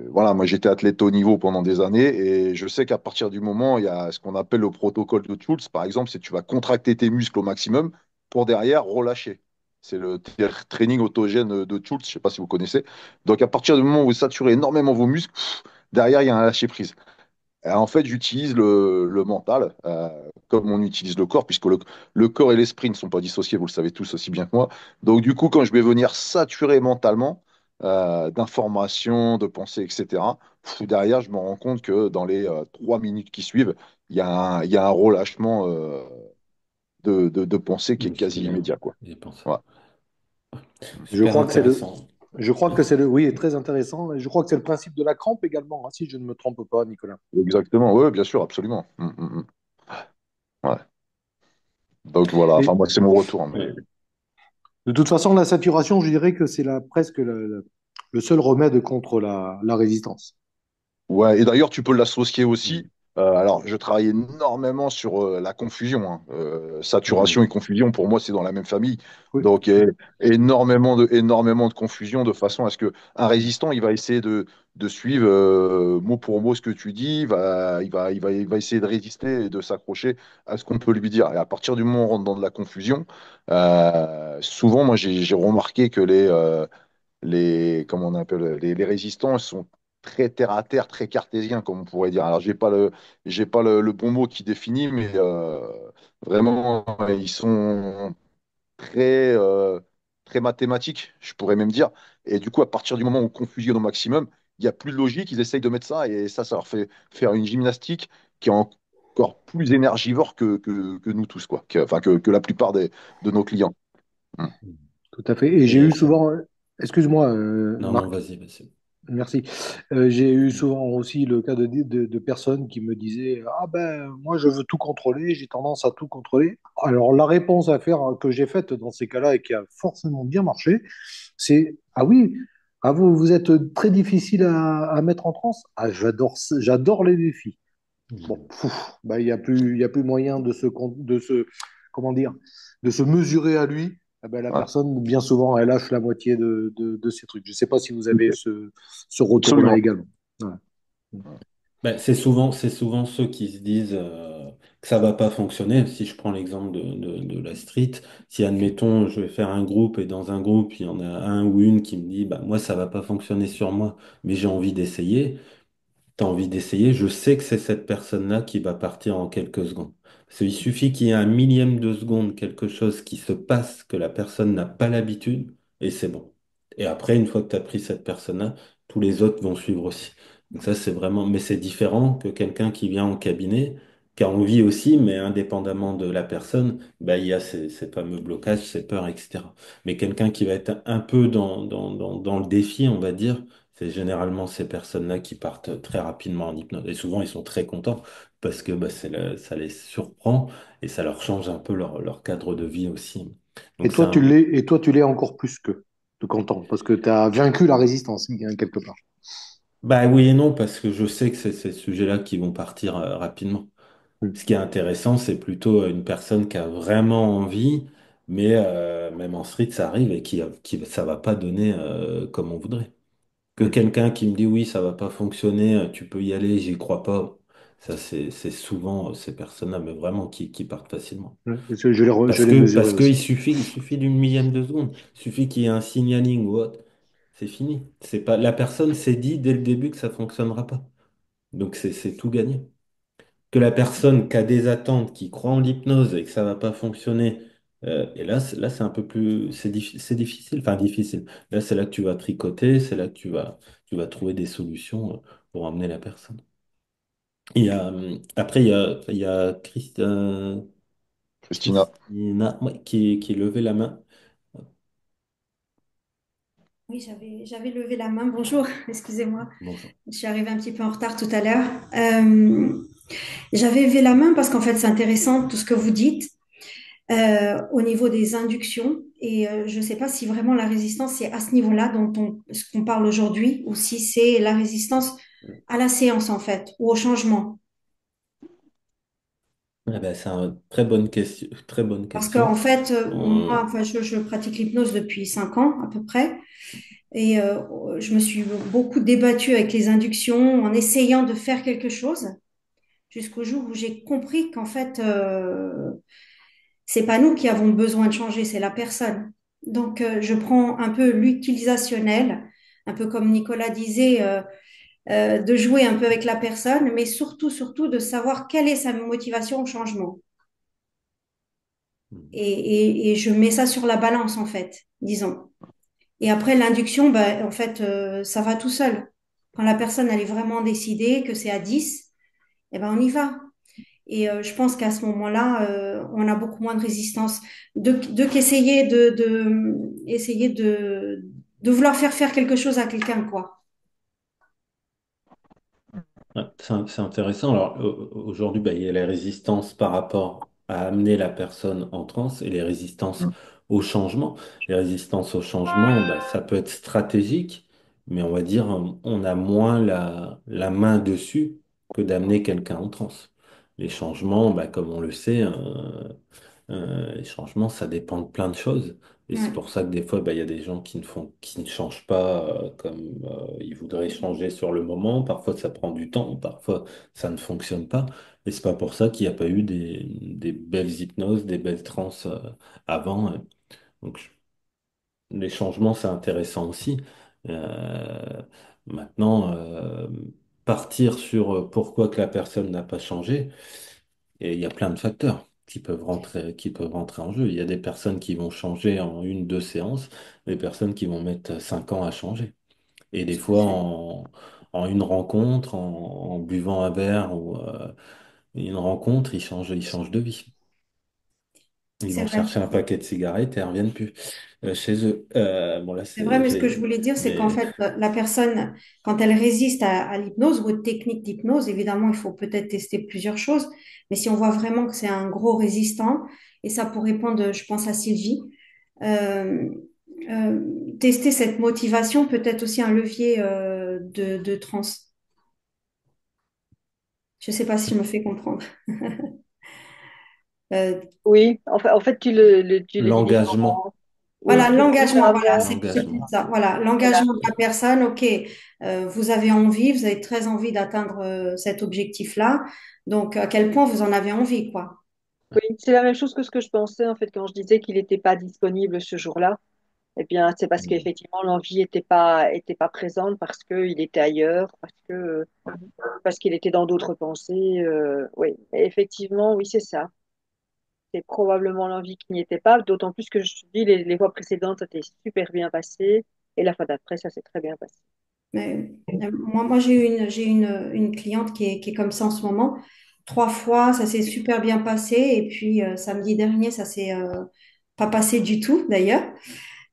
[SPEAKER 6] voilà, moi j'étais athlète au niveau pendant des années et je sais qu'à partir du moment, il y a ce qu'on appelle le protocole de Schultz, par exemple, c'est que tu vas contracter tes muscles au maximum pour derrière relâcher. C'est le training autogène de Schultz, je ne sais pas si vous connaissez. Donc à partir du moment où vous saturez énormément vos muscles, derrière il y a un lâcher prise. En fait, j'utilise le mental comme on utilise le corps, puisque le corps et l'esprit ne sont pas dissociés, vous le savez tous aussi bien que moi. Donc, du coup, quand je vais venir saturer mentalement d'informations, de pensées, etc., derrière, je me rends compte que dans les 3 minutes qui suivent, il y a un relâchement de pensée qui est quasi
[SPEAKER 1] Musculaire,
[SPEAKER 6] immédiat, quoi.
[SPEAKER 1] j'ai pensé.
[SPEAKER 6] Ouais.
[SPEAKER 3] Je
[SPEAKER 1] Super
[SPEAKER 3] crois que c'est
[SPEAKER 1] intéressant.
[SPEAKER 3] je crois que c'est oui, très intéressant. Et je crois que c'est le principe de la crampe également, hein, si je ne me trompe pas, Nicolas.
[SPEAKER 6] Exactement, oui, bien sûr, absolument. Ouais. Donc voilà, enfin
[SPEAKER 3] Et
[SPEAKER 6] moi c'est mon retour, hein, mais
[SPEAKER 1] Ouais.
[SPEAKER 3] de toute façon, la saturation, je dirais que c'est presque le seul remède contre la résistance.
[SPEAKER 6] ouais, et d'ailleurs, tu peux l'associer
[SPEAKER 3] Mm.
[SPEAKER 6] aussi. Alors, je travaille énormément sur la confusion, hein.
[SPEAKER 3] Mm.
[SPEAKER 6] Saturation et confusion, pour moi, c'est dans la même famille.
[SPEAKER 3] Oui.
[SPEAKER 6] Donc, énormément de confusion de façon à ce que un résistant, il va essayer de suivre mot pour mot ce que tu dis, il va essayer de résister et de s'accrocher à ce qu'on peut lui dire. Et à partir du moment où on rentre dans de la confusion, souvent, moi, j'ai remarqué que comment on appelle, les résistants sont très terre à terre, très cartésiens, comme on pourrait dire. Alors, j'ai pas le bon mot qui définit, mais vraiment, ils sont très, très mathématiques, je pourrais même dire. Et du coup, à partir du moment où on confusionne au maximum, il n'y a plus de logique, ils essayent de mettre ça, et ça leur fait faire une gymnastique qui est encore plus énergivore que nous tous, quoi. Enfin, que la plupart de nos clients. Mm.
[SPEAKER 3] Tout à fait. Et j'ai eu
[SPEAKER 1] Et
[SPEAKER 3] souvent, excuse-moi,
[SPEAKER 1] non, non,
[SPEAKER 3] Marc,
[SPEAKER 1] vas-y, vas-y.
[SPEAKER 3] merci. J'ai eu souvent aussi le cas de personnes qui me disaient, ah ben, moi je veux tout contrôler, j'ai tendance à tout contrôler. Alors la réponse à faire que j'ai faite dans ces cas-là et qui a forcément bien marché, c'est, ah oui, ah vous êtes très difficile à mettre en transe. Ah, j'adore les défis. Bon, pouf, bah, il y a plus moyen comment dire, de se mesurer à lui. Eh ben, la
[SPEAKER 6] Ouais.
[SPEAKER 3] personne, bien souvent, elle lâche la moitié de ses trucs. Je ne sais pas si vous avez ce retour-là
[SPEAKER 6] Absolument.
[SPEAKER 3] également. Voilà.
[SPEAKER 1] Ben, c'est souvent ceux qui se disent que ça va pas fonctionner. Si je prends l'exemple de la street, si admettons je vais faire un groupe et dans un groupe il y en a un ou une qui me dit bah moi ça va pas fonctionner sur moi, mais j'ai envie d'essayer. T'as envie d'essayer, je sais que c'est cette personne-là qui va partir en quelques secondes. Parce qu'il suffit qu'il y ait un millième de seconde, quelque chose qui se passe, que la personne n'a pas l'habitude, et c'est bon. Et après, une fois que tu as pris cette personne-là, tous les autres vont suivre aussi. Donc ça, c'est vraiment, mais c'est différent que quelqu'un qui vient en cabinet, qui a envie aussi, mais indépendamment de la personne, bah, il y a ces fameux blocages, ces peurs, etc. Mais quelqu'un qui va être un peu dans le défi, on va dire, c'est généralement ces personnes-là qui partent très rapidement en hypnose. Et souvent, ils sont très contents parce que bah, ça les surprend et ça leur change un peu leur cadre de vie aussi. Donc, c'est un...
[SPEAKER 3] Et toi, tu l'es encore plus que de content, parce que tu as vaincu la résistance, hein, quelque part.
[SPEAKER 1] Bah oui et non, parce que je sais que c'est ces sujets-là qui vont partir rapidement.
[SPEAKER 3] Mm.
[SPEAKER 1] Ce qui est intéressant, c'est plutôt une personne qui a vraiment envie, mais même en street, ça arrive et ça va pas donner comme on voudrait. Que
[SPEAKER 3] Mm.
[SPEAKER 1] quelqu'un qui me dit oui, ça va pas fonctionner, tu peux y aller, j'y crois pas. Ça, c'est souvent ces personnes-là, mais vraiment qui partent facilement.
[SPEAKER 3] Ouais, je l'ai
[SPEAKER 1] Parce
[SPEAKER 3] mesuré
[SPEAKER 1] que
[SPEAKER 3] aussi.
[SPEAKER 1] il suffit d'une millième de seconde. Il suffit qu'il y ait un signaling ou autre. C'est fini. C'est pas, la personne s'est dit dès le début que ça fonctionnera pas. Donc c'est tout gagné. Que la personne qui a des attentes, qui croit en l'hypnose et que ça va pas fonctionner, et là c'est un peu plus, c'est difficile, enfin difficile. Là c'est là que tu vas tricoter, c'est là que tu vas trouver des solutions pour emmener la personne. Après il y a
[SPEAKER 6] Christina,
[SPEAKER 1] Christina ouais, qui levait la main.
[SPEAKER 7] Oui, j'avais levé la main. Bonjour, excusez-moi.
[SPEAKER 1] Bonjour.
[SPEAKER 7] Je suis arrivée un petit peu en retard tout à l'heure. J'avais levé la main parce qu'en fait, c'est intéressant tout ce que vous dites au niveau des inductions. Et je ne sais pas si vraiment la résistance, c'est à ce niveau-là ce qu'on parle aujourd'hui, ou si c'est la résistance à la séance, en fait, ou au changement.
[SPEAKER 1] Ah ben, c'est une très bonne question, très bonne
[SPEAKER 7] Parce
[SPEAKER 1] question.
[SPEAKER 7] qu'en fait, moi,
[SPEAKER 1] On-
[SPEAKER 7] enfin, je pratique l'hypnose depuis 5 ans à peu près. Et je me suis beaucoup débattue avec les inductions en essayant de faire quelque chose jusqu'au jour où j'ai compris qu'en fait, c'est pas nous qui avons besoin de changer, c'est la personne. Donc, je prends un peu l'utilisationnel, un peu comme Nicolas disait, de jouer un peu avec la personne, mais surtout de savoir quelle est sa motivation au changement. Et je mets ça sur la balance, en fait, disons. Et après, l'induction, ben, en fait, ça va tout seul. Quand la personne, elle est vraiment décidée que c'est à 10, eh ben, on y va. Et je pense qu'à ce moment-là, on a beaucoup moins de résistance. Qu'essayer essayer de vouloir faire quelque chose à quelqu'un, quoi.
[SPEAKER 1] Ouais, c'est intéressant. Alors, aujourd'hui, bah, il y a les résistances par rapport à amener la personne en transe et les résistances au changement. Les résistances au changement, bah, ça peut être stratégique, mais on va dire, on a moins la main dessus que d'amener quelqu'un en transe. Les changements, bah, comme on le sait, les changements, ça dépend de plein de choses. Et c'est
[SPEAKER 7] Ouais,
[SPEAKER 1] pour ça que des fois, bah, il y a des gens qui ne changent pas comme ils voudraient changer sur le moment. Parfois, ça prend du temps. Parfois, ça ne fonctionne pas. Et c'est pas pour ça qu'il n'y a pas eu des belles hypnoses, des belles transes avant. Donc, les changements, c'est intéressant aussi. Euh, Maintenant, partir sur pourquoi que la personne n'a pas changé. Et il y a plein de facteurs qui peuvent rentrer en jeu. Il y a des personnes qui vont changer en une, deux séances, des personnes qui vont mettre 5 ans à changer. Et des
[SPEAKER 7] tout à
[SPEAKER 1] fois,
[SPEAKER 7] fait.
[SPEAKER 1] en une rencontre, en buvant un verre ou une rencontre, ils changent de vie. Ils
[SPEAKER 7] C'est
[SPEAKER 1] vont
[SPEAKER 7] vrai.
[SPEAKER 1] chercher un paquet de cigarettes et ils reviennent plus chez eux. Bon, là,
[SPEAKER 7] C'est vrai, mais ce que je
[SPEAKER 1] j'ai,
[SPEAKER 7] voulais dire, c'est qu'en
[SPEAKER 1] mais,
[SPEAKER 7] fait, la personne, quand elle résiste à l'hypnose ou aux techniques d'hypnose, évidemment, il faut peut-être tester plusieurs choses, mais si on voit vraiment que c'est un gros résistant, et ça pour répondre, je pense à Sylvie, euh, euh, tester cette motivation peut être aussi un levier de trans. Je ne sais pas si je me fais comprendre. Euh,
[SPEAKER 5] Oui, en fait tu le dis
[SPEAKER 1] l'engagement,
[SPEAKER 5] différemment. Oui,
[SPEAKER 7] Voilà,
[SPEAKER 5] tu le dis
[SPEAKER 7] l'engagement, voilà,
[SPEAKER 5] différemment.
[SPEAKER 7] c'est plus
[SPEAKER 1] l'engagement.
[SPEAKER 7] ça. Voilà,
[SPEAKER 5] Voilà.
[SPEAKER 7] l'engagement de la personne, ok, vous avez envie, vous avez très envie d'atteindre cet objectif-là. Donc, à quel point vous en avez envie, quoi.
[SPEAKER 5] Oui, c'est la même chose que ce que je pensais en fait quand je disais qu'il n'était pas disponible ce jour-là. Eh bien, c'est parce
[SPEAKER 1] Mm.
[SPEAKER 5] qu'effectivement l'envie était pas présente parce qu'il était ailleurs, parce qu'il était dans d'autres pensées. Oui, et effectivement, oui, c'est ça. C'est probablement l'envie qui n'y était pas, d'autant plus que je te dis, les fois précédentes, ça s'était super bien passé, et la fois d'après, ça s'est très bien passé.
[SPEAKER 7] Mais moi j'ai une cliente qui est comme ça en ce moment. 3 fois, ça s'est super bien passé. Et puis, samedi dernier, ça s'est pas passé du tout, d'ailleurs.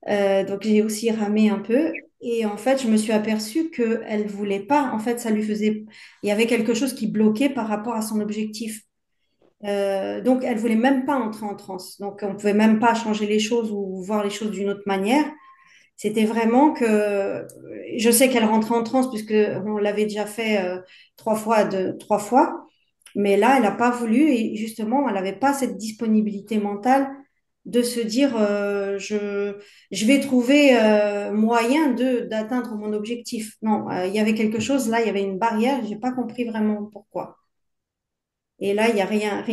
[SPEAKER 7] Donc, j'ai aussi ramé un peu. Et en fait, je me suis aperçue qu'elle voulait pas. En fait, ça lui faisait. Il y avait quelque chose qui bloquait par rapport à son objectif. Donc, elle voulait même pas entrer en transe. Donc, on pouvait même pas changer les choses ou voir les choses d'une autre manière. C'était vraiment que je sais qu'elle rentrait en transe puisque on l'avait déjà fait 3 fois, 3 fois, mais là, elle n'a pas voulu et justement, elle n'avait pas cette disponibilité mentale de se dire je vais trouver moyen de d'atteindre mon objectif. Non, il y avait quelque chose là, il y avait une barrière, j'ai pas compris vraiment pourquoi. Et là, il y a rien,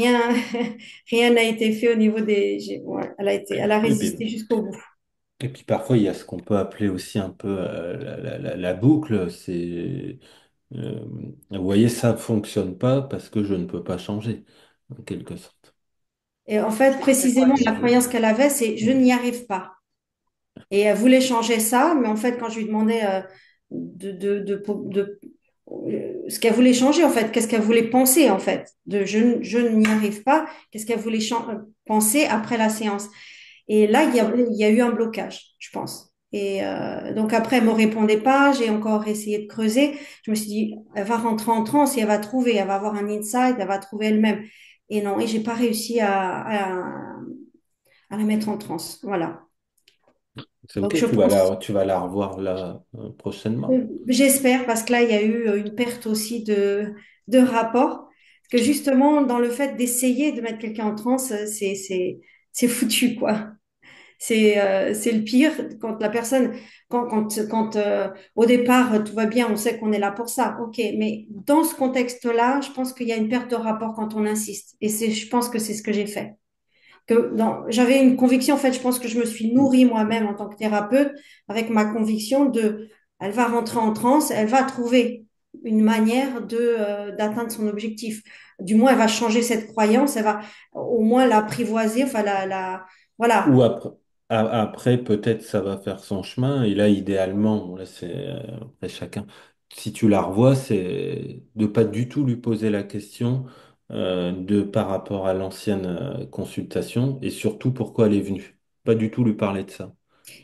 [SPEAKER 7] rien n'a été fait au niveau des. Ouais, elle a
[SPEAKER 1] Et puis,
[SPEAKER 7] résisté jusqu'au bout.
[SPEAKER 1] et puis parfois, il y a ce qu'on peut appeler aussi un peu la boucle. C'est, vous voyez, ça fonctionne pas parce que je ne peux pas changer, en quelque sorte.
[SPEAKER 7] Et en fait, précisément, la croyance qu'elle avait, c'est je
[SPEAKER 1] Mm.
[SPEAKER 7] n'y arrive pas. Et elle voulait changer ça, mais en fait, quand je lui demandais ce qu'elle voulait changer, en fait, qu'est-ce qu'elle voulait penser, en fait, de je n'y arrive pas, qu'est-ce qu'elle voulait penser après la séance. Et là, il y a eu un blocage, je pense. Et donc après, elle me répondait pas. J'ai encore essayé de creuser. Je me suis dit, elle va rentrer en transe et elle va trouver, elle va avoir un insight, elle va trouver elle-même. Et non, et j'ai pas réussi à la mettre en transe. Voilà.
[SPEAKER 1] C'est
[SPEAKER 7] Donc
[SPEAKER 1] OK,
[SPEAKER 7] je pense,
[SPEAKER 1] tu vas la revoir là prochainement.
[SPEAKER 7] j'espère, parce que là, il y a eu une perte aussi de rapport. Parce que justement, dans le fait d'essayer de mettre quelqu'un en transe, c'est foutu, quoi. C'est le pire quand la personne, quand au départ tout va bien, on sait qu'on est là pour ça, ok, mais dans ce contexte-là, je pense qu'il y a une perte de rapport quand on insiste. Et je pense que c'est ce que j'ai fait. J'avais une conviction, en fait, je pense que je me suis nourrie moi-même en tant que thérapeute avec ma conviction elle va rentrer en transe, elle va trouver une manière d'atteindre son objectif. Du moins, elle va changer cette croyance, elle va au moins l'apprivoiser, enfin, voilà.
[SPEAKER 1] Ou après, après peut-être ça va faire son chemin. Et là, idéalement, bon, là, c'est après chacun. Si tu la revois, c'est de pas du tout lui poser la question de par rapport à l'ancienne consultation et surtout pourquoi elle est venue. Pas du tout lui parler de ça.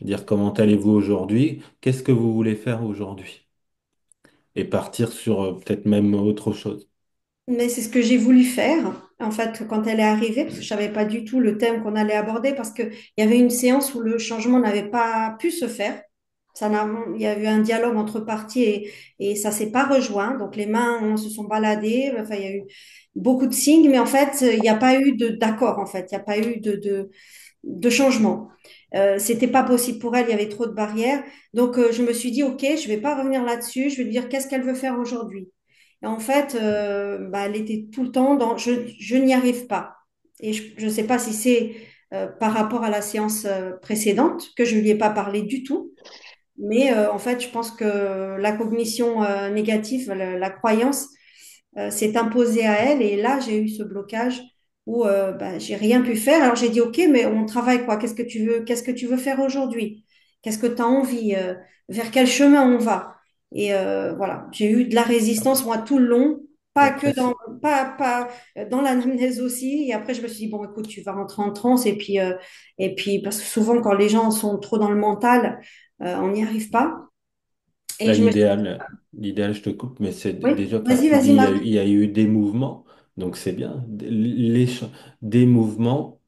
[SPEAKER 1] Dire comment allez-vous aujourd'hui? Qu'est-ce que vous voulez faire aujourd'hui? Et partir sur peut-être même autre chose.
[SPEAKER 7] Mais c'est ce que j'ai voulu faire, en fait, quand elle est arrivée, parce que je savais pas du tout le thème qu'on allait aborder, parce qu'il y avait une séance où le changement n'avait pas pu se faire. Il y a eu un dialogue entre parties et ça s'est pas rejoint. Donc les mains se sont baladées. Enfin, il y a eu beaucoup de signes, mais en fait, il n'y a pas eu d'accord. En fait, il n'y a pas eu de changement. C'était pas possible pour elle. Il y avait trop de barrières. Donc je me suis dit, ok, je vais pas revenir là-dessus. Je vais lui dire qu'est-ce qu'elle veut faire aujourd'hui. Et en fait, bah, elle était tout le temps dans je n'y arrive pas. Et je ne sais pas si c'est par rapport à la séance précédente que je ne lui ai pas parlé du tout. Mais en fait, je pense que la cognition négative, la croyance, s'est imposée à elle. Et là, j'ai eu ce blocage où bah, j'ai rien pu faire. Alors j'ai dit, OK, mais on travaille quoi? Qu'est-ce que tu veux faire aujourd'hui? Qu'est-ce que tu as envie? Vers quel chemin on va? Et voilà, j'ai eu de la
[SPEAKER 1] Après,
[SPEAKER 7] résistance, moi, tout le long. Pas que
[SPEAKER 1] après, c'est
[SPEAKER 7] pas dans l'anamnèse aussi. Et après, je me suis dit, bon, écoute, tu vas rentrer en transe. Et puis, parce que souvent, quand les gens sont trop dans le mental, on n'y arrive pas. Et
[SPEAKER 1] là,
[SPEAKER 7] je me suis dit,
[SPEAKER 1] l'idéal, je te coupe, mais c'est
[SPEAKER 7] oui,
[SPEAKER 1] déjà quand
[SPEAKER 7] vas-y,
[SPEAKER 1] tu dis
[SPEAKER 7] vas-y, Marc.
[SPEAKER 1] il y a eu des mouvements, donc c'est bien. Des mouvements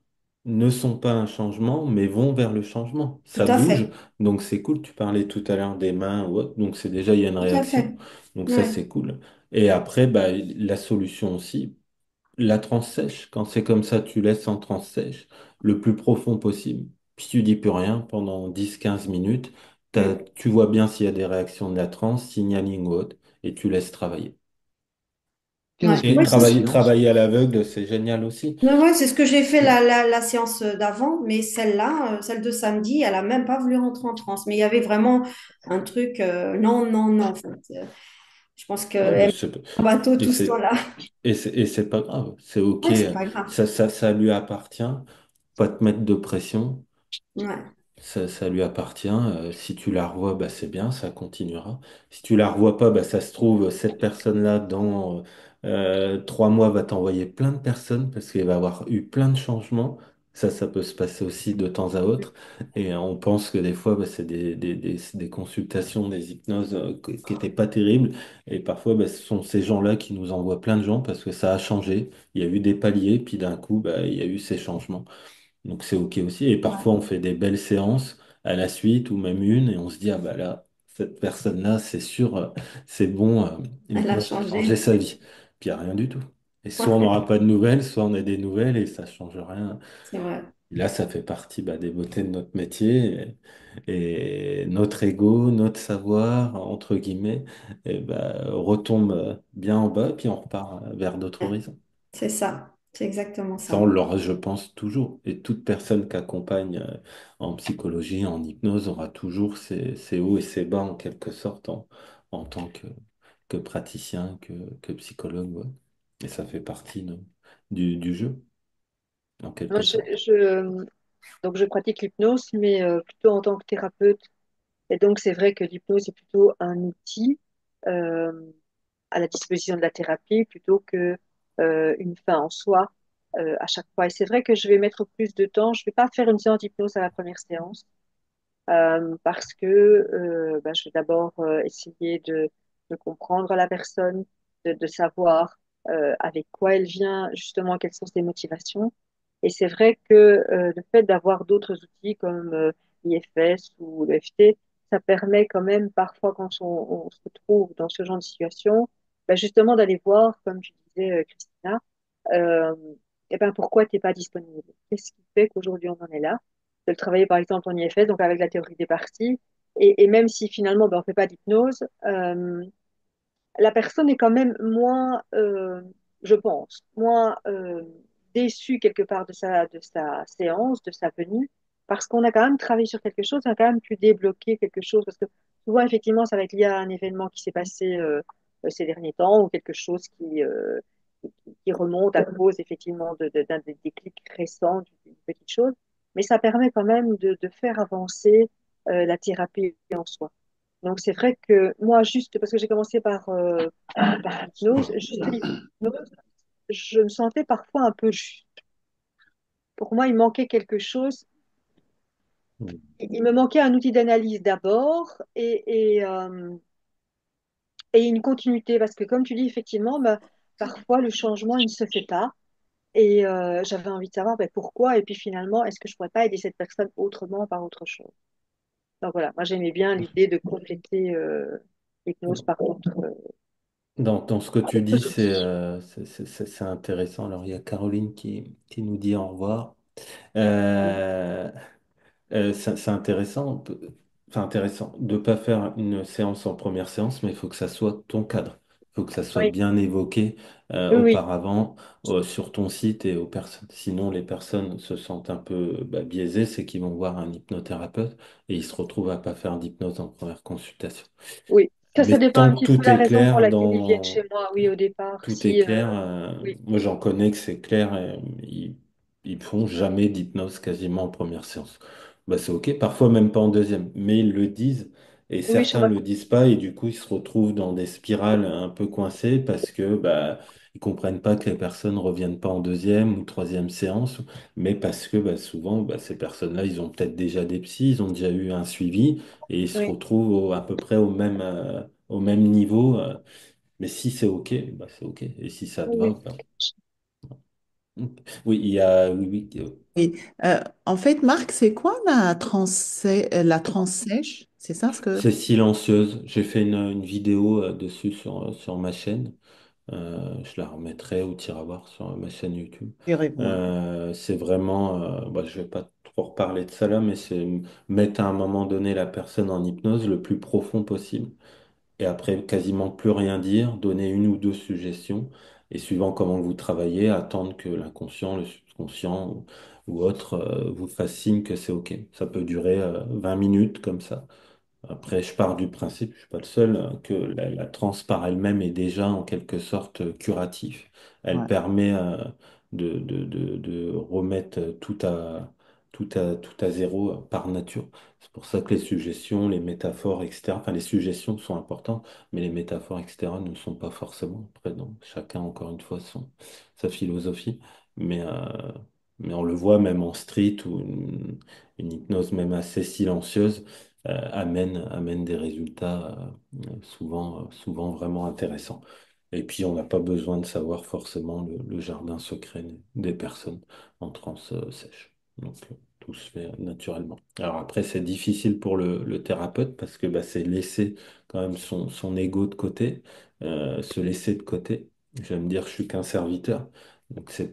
[SPEAKER 1] ne sont pas un changement, mais vont vers le changement.
[SPEAKER 7] Tout
[SPEAKER 1] Ça
[SPEAKER 7] à
[SPEAKER 1] bouge,
[SPEAKER 7] fait,
[SPEAKER 1] donc c'est cool. Tu parlais tout à l'heure des mains ou autre, donc c'est déjà, il y a une
[SPEAKER 7] tout à
[SPEAKER 1] réaction,
[SPEAKER 7] fait.
[SPEAKER 1] donc ça,
[SPEAKER 7] Ouais,
[SPEAKER 1] c'est cool. Et après, bah, la solution aussi. La transe sèche, quand c'est comme ça, tu laisses en transe sèche le plus profond possible. Puis tu dis plus rien pendant 10 15 minutes.
[SPEAKER 7] mm.
[SPEAKER 1] Tu vois bien s'il y a des réactions de la transe, signaling ou autre, et tu laisses travailler.
[SPEAKER 3] Quelle
[SPEAKER 7] Ouais,
[SPEAKER 3] était
[SPEAKER 1] Et
[SPEAKER 7] ouais,
[SPEAKER 3] la séance?
[SPEAKER 1] travailler à l'aveugle, c'est génial aussi.
[SPEAKER 7] ouais, c'est ce que j'ai fait la séance d'avant, mais celle-là, celle de samedi, elle a même pas voulu rentrer en transe. Mais il y avait vraiment un truc, non, non, non, en fait. Je pense
[SPEAKER 1] Ouais, bah,
[SPEAKER 7] qu'elle est en bateau
[SPEAKER 1] et
[SPEAKER 7] tout ce
[SPEAKER 1] c'est,
[SPEAKER 7] temps-là.
[SPEAKER 1] et c'est pas grave, c'est OK.
[SPEAKER 7] Ouais, c'est pas grave.
[SPEAKER 1] Ça lui appartient. Pas te mettre de pression.
[SPEAKER 7] Ouais,
[SPEAKER 1] Ça lui appartient. Si tu la revois, bah, c'est bien, ça continuera. Si tu la revois pas, bah, ça se trouve, cette personne-là, dans 3 mois, va t'envoyer plein de personnes parce qu'il va avoir eu plein de changements. Ça peut se passer aussi de temps à autre. Et on pense que des fois, bah, c'est des consultations, des hypnoses qui n'étaient pas terribles. Et parfois, bah, ce sont ces gens-là qui nous envoient plein de gens parce que ça a changé. Il y a eu des paliers, puis d'un coup, bah, il y a eu ces changements. Donc c'est OK aussi. Et
[SPEAKER 7] ouais,
[SPEAKER 1] parfois, on fait des belles séances à la suite ou même une et on se dit, ah bah là, cette personne-là, c'est sûr, c'est bon,
[SPEAKER 7] Elle a
[SPEAKER 1] l'hypnose a changé
[SPEAKER 7] changé.
[SPEAKER 1] sa vie. Puis il n'y a rien du tout. Et soit on
[SPEAKER 7] Ouais,
[SPEAKER 1] n'aura pas de nouvelles, soit on a des nouvelles et ça change rien.
[SPEAKER 7] c'est vrai.
[SPEAKER 1] Et là, ça fait partie des beautés de notre métier et notre ego, notre savoir, entre guillemets, retombe bien en bas, puis on repart vers d'autres horizons.
[SPEAKER 7] C'est ça. C'est exactement
[SPEAKER 1] Ça, on
[SPEAKER 7] ça.
[SPEAKER 1] l'aura, je pense, toujours. Et toute personne qu'accompagne en psychologie, en hypnose, aura toujours ses hauts et ses bas, en quelque sorte, en tant que praticien, que psychologue. Ouais. Et ça fait partie du jeu, en
[SPEAKER 5] Moi,
[SPEAKER 1] quelque sorte.
[SPEAKER 5] donc je pratique l'hypnose, mais plutôt en tant que thérapeute. Et donc, c'est vrai que l'hypnose est plutôt un outil euh, à la disposition de la thérapie plutôt que une fin en soi à chaque fois. Et c'est vrai que je vais mettre plus de temps. Je vais pas faire une séance d'hypnose à la première séance parce que je vais d'abord essayer de comprendre la personne, de savoir avec quoi elle vient, justement, quelles sont ses motivations. Et c'est vrai que le fait d'avoir d'autres outils comme l'IFS ou le FT, ça permet quand même parfois quand on se retrouve dans ce genre de situation, justement d'aller voir, comme tu disais, Christina, euh, pourquoi tu n'es pas disponible? Qu'est-ce qui fait qu'aujourd'hui on en est là? De le travailler par exemple en IFS, donc avec la théorie des parties, et même si finalement on ne fait pas d'hypnose, la personne est quand même moins, je pense, moins déçue quelque part de sa séance, de sa venue, parce qu'on a quand même travaillé sur quelque chose, on a quand même pu débloquer quelque chose, parce que souvent, effectivement, ça va être lié à un événement qui s'est passé ces derniers temps, ou quelque chose qui remonte à cause, effectivement, d'un des déclics récents d'une petite chose, mais ça permet quand même de faire avancer la thérapie en soi. Donc c'est vrai que moi, juste parce que j'ai commencé par l'hypnose, juste l'hypnose, je me sentais parfois un peu juste. Pour moi, il manquait quelque chose. Il me manquait un outil d'analyse d'abord et une continuité. Parce que comme tu dis, effectivement, parfois le changement, il ne se fait pas. Et j'avais envie de savoir pourquoi. Et puis finalement, est-ce que je pourrais pas aider cette personne autrement par autre chose? Donc voilà, moi j'aimais bien l'idée de compléter l'hypnose par
[SPEAKER 1] Dans ce que tu dis,
[SPEAKER 5] d'autres outils.
[SPEAKER 1] c'est intéressant. Alors, il y a Caroline qui nous dit au revoir.
[SPEAKER 5] Oui,
[SPEAKER 1] Euh, c'est intéressant, enfin intéressant de ne pas faire une séance en première séance, mais il faut que ça soit ton cadre. Il faut que ça soit
[SPEAKER 5] oui,
[SPEAKER 1] bien évoqué
[SPEAKER 5] oui.
[SPEAKER 1] auparavant sur ton site et aux personnes. Sinon, les personnes se sentent un peu biaisées, c'est qu'ils vont voir un hypnothérapeute et ils se retrouvent à pas faire d'hypnose en première consultation.
[SPEAKER 5] Oui, ça
[SPEAKER 1] Mais
[SPEAKER 5] dépend un
[SPEAKER 1] tant que
[SPEAKER 5] petit peu
[SPEAKER 1] tout
[SPEAKER 5] la
[SPEAKER 1] est
[SPEAKER 5] raison pour
[SPEAKER 1] clair
[SPEAKER 5] laquelle ils viennent chez
[SPEAKER 1] dans
[SPEAKER 5] moi. Oui, au départ,
[SPEAKER 1] tout est
[SPEAKER 5] si,
[SPEAKER 1] clair.
[SPEAKER 5] oui,
[SPEAKER 1] Moi, j'en connais que c'est clair. Ils font jamais d'hypnose quasiment en première séance. C'est OK, parfois même pas en deuxième, mais ils le disent et
[SPEAKER 5] oui, je
[SPEAKER 1] certains
[SPEAKER 5] vois.
[SPEAKER 1] le disent pas et du coup ils se retrouvent dans des spirales un peu coincées parce que ils comprennent pas que les personnes reviennent pas en deuxième ou troisième séance, mais parce que souvent ces personnes-là ils ont peut-être déjà des psys, ils ont déjà eu un suivi et ils se
[SPEAKER 5] Oui,
[SPEAKER 1] retrouvent à peu près au même niveau. Mais si c'est OK, c'est OK. Et si ça te va,
[SPEAKER 5] oui,
[SPEAKER 1] oui, il y a, oui, oui,
[SPEAKER 4] Et, en fait, Marc, c'est quoi la transsèche? C'est ça ce que...
[SPEAKER 1] c'est silencieuse. J'ai fait une vidéo dessus sur ma chaîne. Je la remettrai ou tu iras voir sur ma chaîne YouTube.
[SPEAKER 4] J'irai voir.
[SPEAKER 1] C'est vraiment, je vais pas trop reparler de ça là, mais c'est mettre à un moment donné la personne en hypnose le plus profond possible. Et après, quasiment plus rien dire, donner une ou deux suggestions, et suivant comment vous travaillez, attendre que l'inconscient, le subconscient ou autre vous fasse signe que c'est OK. Ça peut durer 20 minutes comme ça. Après, je pars du principe, je suis pas le seul, que la transe par elle-même est déjà en quelque sorte curatif. Elle
[SPEAKER 4] Ouais,
[SPEAKER 1] permet de remettre tout à zéro par nature. C'est pour ça que les suggestions, les métaphores, etc., enfin les suggestions sont importantes, mais les métaphores, etc., ne le sont pas forcément. Après, donc, chacun, encore une fois, sa philosophie. Mais, euh, mais on le voit même en street ou une hypnose même assez silencieuse amène des résultats souvent vraiment intéressants. Et puis, on n'a pas besoin de savoir forcément le jardin secret des personnes en transe sèche. Donc, tout se fait naturellement. Alors après, c'est difficile pour le thérapeute parce que bah, c'est laisser quand même son ego de côté, se laisser de côté. Je vais me dire, je suis qu'un serviteur. Donc, c'est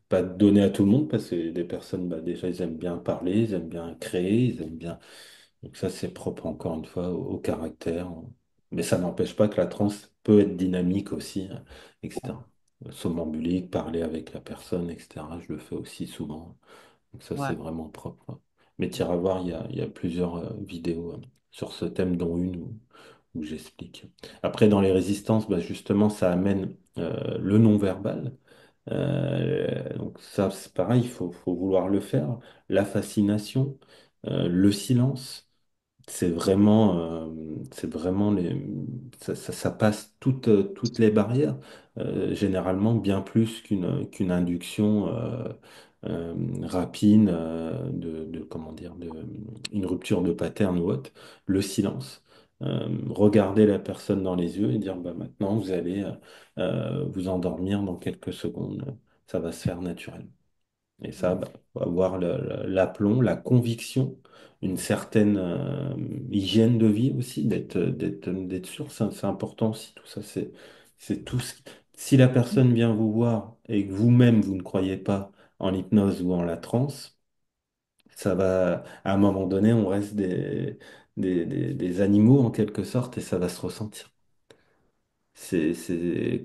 [SPEAKER 1] pas donné à tout le monde parce que des personnes, bah, déjà, ils aiment bien parler, ils aiment bien créer, ils aiment bien. Donc, ça, c'est propre encore une fois au caractère. Mais ça n'empêche pas que la transe peut être dynamique aussi, etc. Somnambulique, parler avec la personne, etc. Je le fais aussi souvent. Donc ça, c'est
[SPEAKER 4] Ouais.
[SPEAKER 1] vraiment propre. Mais tu iras voir, il y a plusieurs vidéos sur ce thème, dont une où j'explique. Après, dans les résistances, bah, justement, ça amène le non-verbal. Donc ça, c'est pareil, faut vouloir le faire. La fascination, le silence. C'est vraiment ça passe toutes les barrières, généralement bien plus qu'une induction euh, rapide comment dire, une rupture de pattern ou autre. Le silence, regarder la personne dans les yeux et dire, bah, maintenant vous allez vous endormir dans quelques secondes, ça va se faire naturellement. Et ça, bah, faut avoir l'aplomb, la conviction, une certaine hygiène de vie aussi, d'être sûr. C'est important aussi, tout ça. C'est tout si la personne vient vous voir et que vous-même, vous ne croyez pas en l'hypnose ou en la transe, ça va, à un moment donné, on reste des animaux en quelque sorte et ça va se ressentir.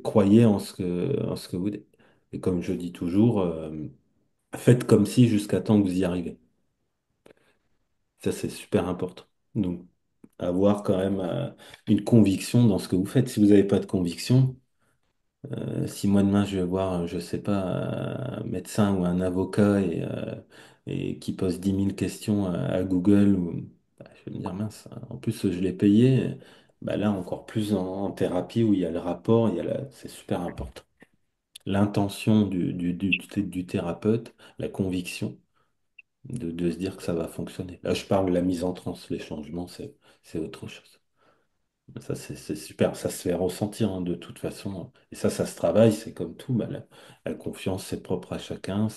[SPEAKER 1] Croyez en ce que vous dites. Et comme je dis toujours, faites comme si jusqu'à temps que vous y arrivez. Ça, c'est super important. Donc, avoir quand même une conviction dans ce que vous faites. Si vous n'avez pas de conviction, si moi demain je vais voir, je sais pas, un médecin ou un avocat et qui pose 10 000 questions à Google, bah, je vais me dire, mince, en plus je l'ai payé, bah là encore plus en thérapie où il y a le rapport, c'est super important. L'intention du thérapeute, la conviction de se dire que ça va fonctionner. Là, je parle de la mise en transe, les changements, c'est autre chose. Ça, c'est super, ça se fait ressentir hein, de toute façon. Et ça se travaille, c'est comme tout. Bah, la confiance, c'est propre à chacun.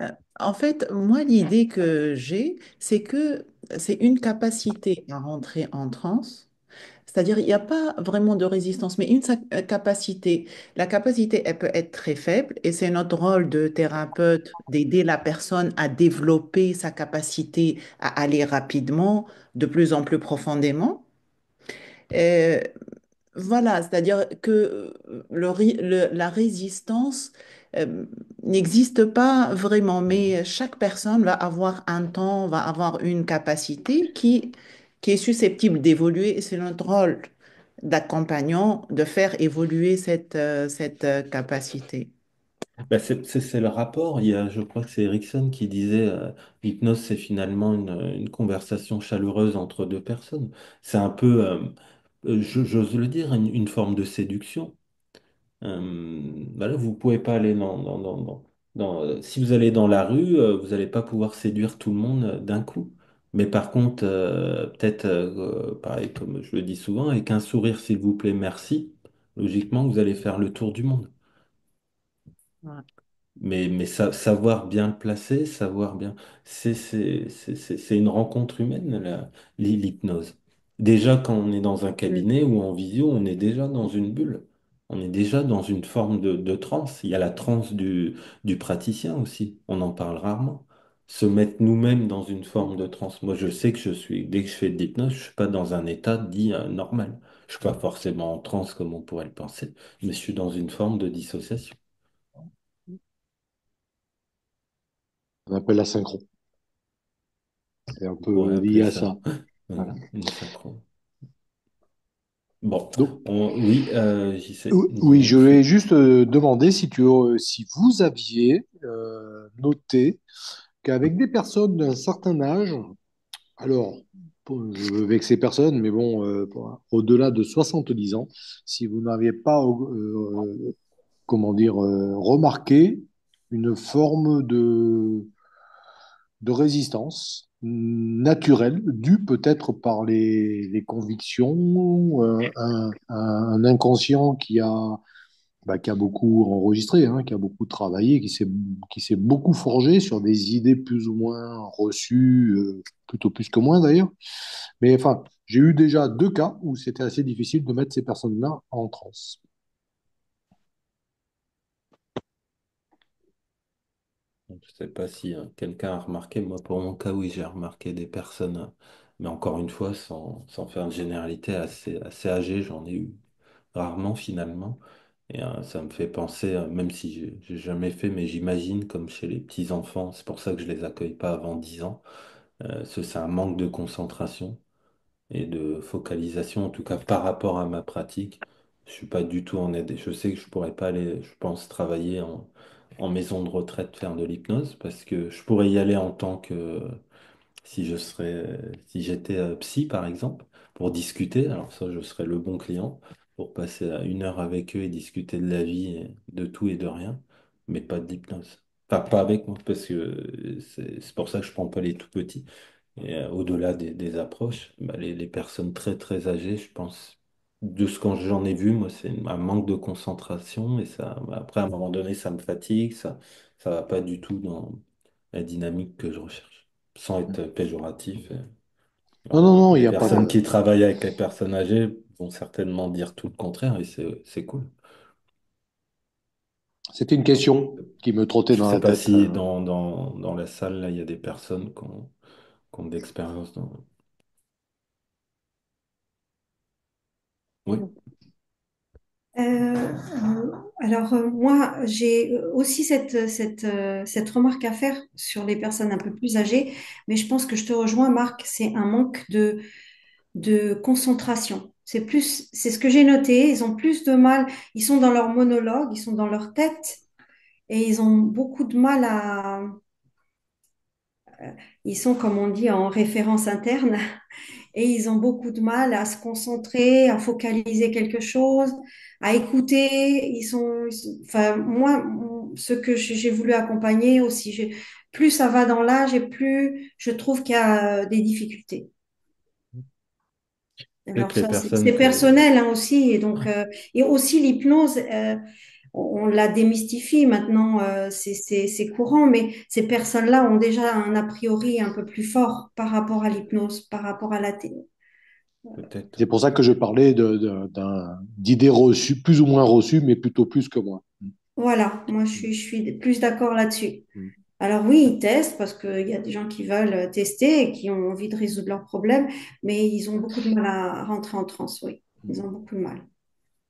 [SPEAKER 4] Euh, En fait, moi, l'idée que j'ai, c'est que c'est une capacité à rentrer en transe. C'est-à-dire, il n'y a pas vraiment de résistance, mais capacité. La capacité, elle peut être très faible et c'est notre rôle de thérapeute d'aider la personne à développer sa capacité à aller rapidement, de plus en plus profondément. Euh, voilà, c'est-à-dire que la résistance n'existe pas vraiment, mais chaque personne va avoir un temps, va avoir une capacité qui est susceptible d'évoluer et c'est notre rôle d'accompagnant de faire évoluer cette capacité.
[SPEAKER 1] Bah, c'est le rapport. Je crois que c'est Erickson qui disait l'hypnose, c'est finalement une conversation chaleureuse entre deux personnes. C'est un peu, j'ose le dire, une forme de séduction. Voilà, vous pouvez pas aller si vous allez dans la rue, vous n'allez pas pouvoir séduire tout le monde d'un coup. Mais par contre, peut-être, pareil, comme je le dis souvent, avec un sourire, s'il vous plaît, merci, logiquement, vous allez faire le tour du monde.
[SPEAKER 4] Ouais.
[SPEAKER 1] Mais savoir bien le placer, savoir bien. C'est une rencontre humaine, l'hypnose. Déjà, quand on est dans un
[SPEAKER 2] Mm.
[SPEAKER 1] cabinet ou en visio, on est déjà dans une bulle. On est déjà dans une forme de transe. Il y a la transe du praticien aussi. On en parle rarement. Se mettre nous-mêmes dans une forme de transe. Moi, je sais que dès que je fais de l'hypnose, je suis pas dans un état dit normal. Je suis pas forcément en transe comme on pourrait le penser, mais je suis dans une forme de dissociation.
[SPEAKER 3] On appelle la synchro. C'est un
[SPEAKER 1] On
[SPEAKER 3] peu
[SPEAKER 1] pourrait
[SPEAKER 3] lié
[SPEAKER 1] appeler
[SPEAKER 3] à
[SPEAKER 1] ça
[SPEAKER 3] ça. Voilà.
[SPEAKER 1] une synchro. Bon,
[SPEAKER 3] Donc,
[SPEAKER 1] oui, j'y sais.
[SPEAKER 3] oui, je
[SPEAKER 1] Je
[SPEAKER 3] vais
[SPEAKER 1] suis.
[SPEAKER 3] juste demander si vous aviez noté qu'avec des personnes d'un certain âge, alors, je veux vexer personne, mais bon, au-delà de 70 ans, si vous n'aviez pas, comment dire, remarqué une forme de résistance naturelle, due peut-être par les convictions, un inconscient bah, qui a beaucoup enregistré, hein, qui a beaucoup travaillé, qui s'est beaucoup forgé sur des idées plus ou moins reçues, plutôt plus que moins d'ailleurs. Mais enfin, j'ai eu déjà deux cas où c'était assez difficile de mettre ces personnes-là en transe.
[SPEAKER 1] Je ne sais pas si quelqu'un a remarqué, moi pour mon cas, oui, j'ai remarqué des personnes, mais encore une fois, sans faire de généralité, assez âgées, j'en ai eu rarement finalement. Et ça me fait penser, même si j'ai jamais fait, mais j'imagine comme chez les petits-enfants, c'est pour ça que je les accueille pas avant 10 ans, c'est un manque de concentration et de focalisation, en tout cas par rapport à ma pratique. Je suis pas du tout en aide. Je sais que je pourrais pas aller, je pense, travailler en maison de retraite, faire de l'hypnose, parce que je pourrais y aller en tant que si j'étais psy, par exemple, pour discuter. Alors ça, je serais le bon client pour passer 1 heure avec eux et discuter de la vie, et de tout et de rien, mais pas d'hypnose. Enfin, pas avec moi, parce que c'est pour ça que je prends pas les tout petits. Et au-delà des approches, bah, les personnes très très âgées, je pense, de ce que j'en ai vu, moi, c'est un manque de concentration et ça, bah, après, à un moment donné, ça me fatigue, ça va pas du tout dans la dynamique que je recherche, sans être péjoratif.
[SPEAKER 3] Non, non, non, il
[SPEAKER 1] Les
[SPEAKER 3] n'y a pas
[SPEAKER 1] personnes
[SPEAKER 3] de...
[SPEAKER 1] qui travaillent avec les personnes âgées vont certainement dire tout le contraire et c'est cool.
[SPEAKER 3] C'était une question qui me trottait
[SPEAKER 1] Je
[SPEAKER 3] dans
[SPEAKER 1] sais
[SPEAKER 3] la
[SPEAKER 1] pas
[SPEAKER 3] tête.
[SPEAKER 1] si dans la salle, là, il y a des personnes qui ont de l'expérience dans... Oui,
[SPEAKER 7] Moi, j'ai aussi cette remarque à faire sur les personnes un peu plus âgées, mais je pense que je te rejoins, Marc, c'est un manque de concentration. C'est ce que j'ai noté, ils ont plus de mal, ils sont dans leur monologue, ils sont dans leur tête et ils ont beaucoup de mal ils sont, comme on dit, en référence interne et ils ont beaucoup de mal à se concentrer, à focaliser quelque chose, à écouter. Enfin, moi, ce que j'ai voulu accompagner aussi, plus ça va dans l'âge et plus je trouve qu'il y a des difficultés.
[SPEAKER 1] c'est
[SPEAKER 7] Alors
[SPEAKER 1] que les
[SPEAKER 7] ça,
[SPEAKER 1] personnes
[SPEAKER 7] c'est
[SPEAKER 1] que...
[SPEAKER 7] personnel hein, aussi, et aussi l'hypnose, on la démystifie maintenant, c'est courant, mais ces personnes-là ont déjà un a priori un peu plus fort par rapport à l'hypnose, par rapport à la télé.
[SPEAKER 1] Peut-être.
[SPEAKER 3] C'est pour ça que je parlais d'idées reçues, plus ou moins reçues, mais plutôt plus que moins.
[SPEAKER 7] Voilà, moi je suis plus d'accord là-dessus.
[SPEAKER 3] Mm.
[SPEAKER 7] Alors oui, ils testent parce qu'il y a des gens qui veulent tester et qui ont envie de résoudre leurs problèmes, mais ils ont beaucoup de mal à rentrer en transe, oui. Ils ont beaucoup de mal.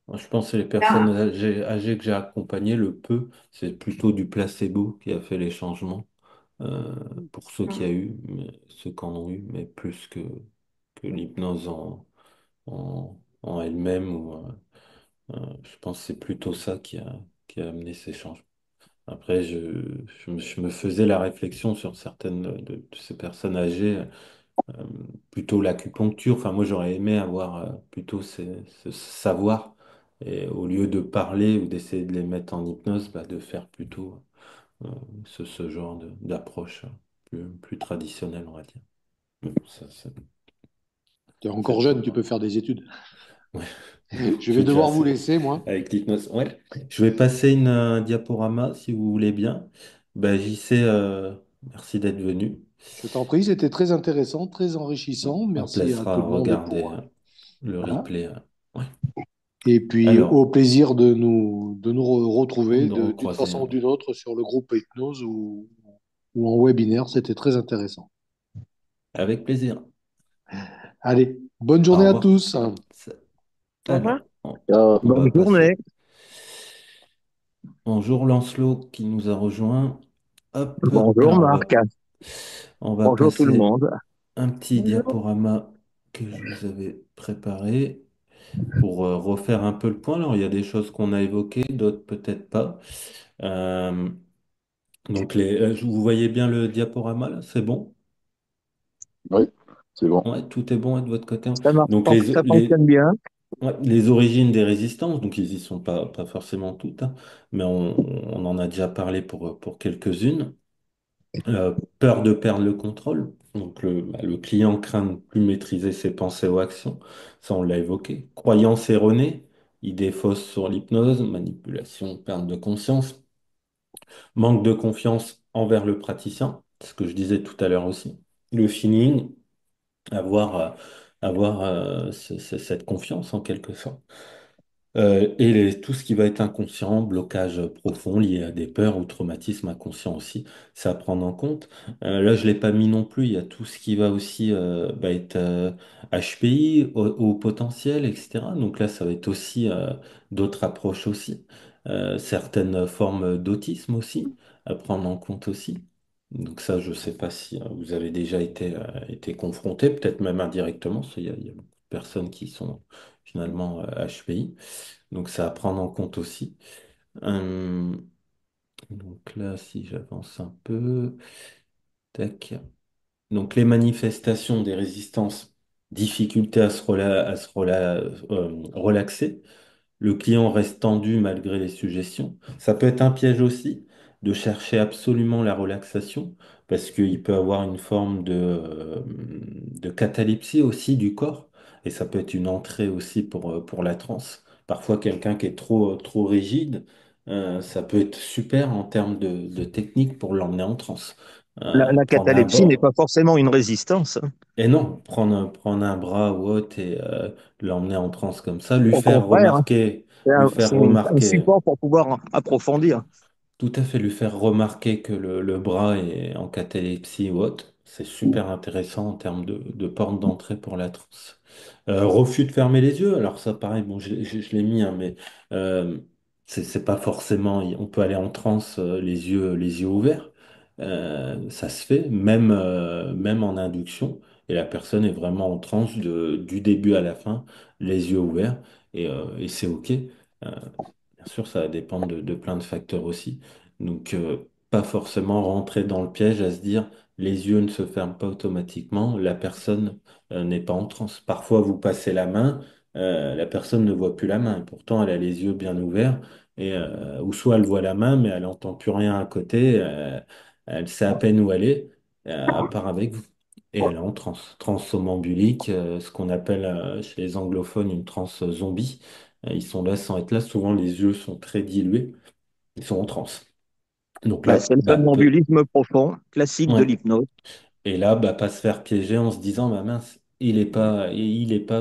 [SPEAKER 1] Moi, je pense que les personnes
[SPEAKER 7] Là,
[SPEAKER 1] âgées que j'ai accompagnées, le peu, c'est plutôt du placebo qui a fait les changements. Pour ceux qui a eu, ceux qui en ont eu, mais plus que l'hypnose en elle-même. Je pense que c'est plutôt ça qui a amené ces changements. Après, je me faisais la réflexion sur certaines de ces personnes âgées, euh, plutôt l'acupuncture. Enfin, moi, j'aurais aimé avoir plutôt ce savoir. Et au lieu de parler ou d'essayer de les mettre en hypnose, bah, de faire plutôt ce genre d'approche plus traditionnelle, on va dire. Mais bon,
[SPEAKER 3] Tu es
[SPEAKER 1] ça
[SPEAKER 3] encore
[SPEAKER 1] peut
[SPEAKER 3] jeune, tu
[SPEAKER 1] pas.
[SPEAKER 3] peux faire des études.
[SPEAKER 1] Ouais,
[SPEAKER 3] Je
[SPEAKER 1] je suis
[SPEAKER 3] vais
[SPEAKER 1] déjà
[SPEAKER 3] devoir vous
[SPEAKER 1] assez
[SPEAKER 3] laisser, moi.
[SPEAKER 1] avec l'hypnose. Ouais. Je vais passer une diaporama si vous voulez bien. Ben, JC, merci d'être venu.
[SPEAKER 3] Je t'en prie, c'était très intéressant, très enrichissant.
[SPEAKER 1] On te
[SPEAKER 3] Merci à tout
[SPEAKER 1] laissera
[SPEAKER 3] le monde
[SPEAKER 1] regarder
[SPEAKER 3] pour...
[SPEAKER 1] le
[SPEAKER 3] voilà.
[SPEAKER 1] replay. Ouais.
[SPEAKER 3] Et puis, au
[SPEAKER 1] Alors,
[SPEAKER 3] plaisir de nous retrouver
[SPEAKER 1] de
[SPEAKER 3] d'une
[SPEAKER 1] recroiser.
[SPEAKER 3] façon ou d'une autre sur le groupe Hypnose ou en webinaire. C'était très intéressant.
[SPEAKER 1] Avec plaisir.
[SPEAKER 3] Allez, bonne
[SPEAKER 1] Au
[SPEAKER 3] journée à
[SPEAKER 1] revoir.
[SPEAKER 3] tous.
[SPEAKER 5] Au revoir.
[SPEAKER 1] Alors, on va
[SPEAKER 8] Bonne journée.
[SPEAKER 1] passer. Bonjour Lancelot qui nous a rejoint. Hop.
[SPEAKER 8] Bonjour
[SPEAKER 1] Alors,
[SPEAKER 8] Marc.
[SPEAKER 1] on va
[SPEAKER 8] Bonjour tout le
[SPEAKER 1] passer
[SPEAKER 8] monde.
[SPEAKER 1] un petit
[SPEAKER 5] Bonjour.
[SPEAKER 1] diaporama que je vous avais préparé pour refaire un peu le point. Alors, il y a des choses qu'on a évoquées, d'autres peut-être pas. Euh, donc, vous voyez bien le diaporama là, c'est bon?
[SPEAKER 6] Oui, c'est bon.
[SPEAKER 1] Ouais, tout est bon de votre côté.
[SPEAKER 8] Ça marche,
[SPEAKER 1] Donc,
[SPEAKER 8] ça fonctionne bien.
[SPEAKER 1] ouais, les origines des résistances, donc ils y sont pas forcément toutes, hein, mais on en a déjà parlé pour quelques-unes. Peur de perdre le contrôle. Donc le client craint de ne plus maîtriser ses pensées ou actions. Ça, on l'a évoqué. Croyance erronée. idées fausses sur l'hypnose, manipulation, perte de conscience, manque de confiance envers le praticien, ce que je disais tout à l'heure aussi, le feeling, avoir, cette confiance en quelque sorte. Tout ce qui va être inconscient, blocage profond lié à des peurs ou traumatismes inconscients aussi, c'est à prendre en compte. Là, je l'ai pas mis non plus. Il y a tout ce qui va aussi être HPI, au potentiel, etc. Donc là, ça va être aussi d'autres approches aussi. Certaines formes d'autisme aussi, à prendre en compte aussi. Donc ça, je sais pas si vous avez déjà été confronté, peut-être même indirectement, parce qu'il y a beaucoup de personnes qui sont finalement HPI. Donc ça à prendre en compte aussi. Euh, donc là, si j'avance un peu, tac. Donc les manifestations des résistances, difficulté à se relaxer. Le client reste tendu malgré les suggestions. Ça peut être un piège aussi de chercher absolument la relaxation parce qu'il peut avoir une forme de catalepsie aussi du corps et ça peut être une entrée aussi pour la transe. Parfois, quelqu'un qui est trop rigide, ça peut être super en termes de technique pour l'emmener en transe.
[SPEAKER 8] La
[SPEAKER 1] Prendre un
[SPEAKER 8] catalepsie n'est
[SPEAKER 1] bras.
[SPEAKER 8] pas forcément une résistance, hein.
[SPEAKER 1] Et non, prendre un bras ou autre et l'emmener en transe comme ça,
[SPEAKER 8] Au contraire, hein,
[SPEAKER 1] lui faire
[SPEAKER 8] c'est un
[SPEAKER 1] remarquer.
[SPEAKER 8] support pour pouvoir approfondir.
[SPEAKER 1] Tout à fait, lui faire remarquer que le bras est en catalepsie ou autre, c'est super intéressant en termes de porte d'entrée pour la transe. Refus de fermer les yeux, alors ça pareil, bon, je l'ai mis, hein, mais euh, c'est pas forcément, on peut aller en transe les yeux ouverts. Ça se fait, même en induction, et la personne est vraiment en transe du début à la fin, les yeux ouverts, et c'est OK. Bien sûr, ça va dépendre de plein de facteurs aussi. Donc, pas forcément rentrer dans le piège à se dire les yeux ne se ferment pas automatiquement, la personne n'est pas en transe. Parfois, vous passez la main, la personne ne voit plus la main, et pourtant elle a les yeux bien ouverts, ou soit elle voit la main, mais elle n'entend plus rien à côté, elle sait à peine où elle est, à part avec vous. Et elle est en transe. Transe somnambulique, ce qu'on appelle chez les anglophones une transe zombie. Ils sont là sans être là. Souvent, les yeux sont très dilués. Ils sont en transe. Donc
[SPEAKER 8] Bah,
[SPEAKER 1] là,
[SPEAKER 8] c'est le
[SPEAKER 1] bah,
[SPEAKER 8] somnambulisme profond, classique de
[SPEAKER 1] ouais.
[SPEAKER 8] l'hypnose.
[SPEAKER 1] Et là, bah, pas se faire piéger en se disant, bah mince, il est pas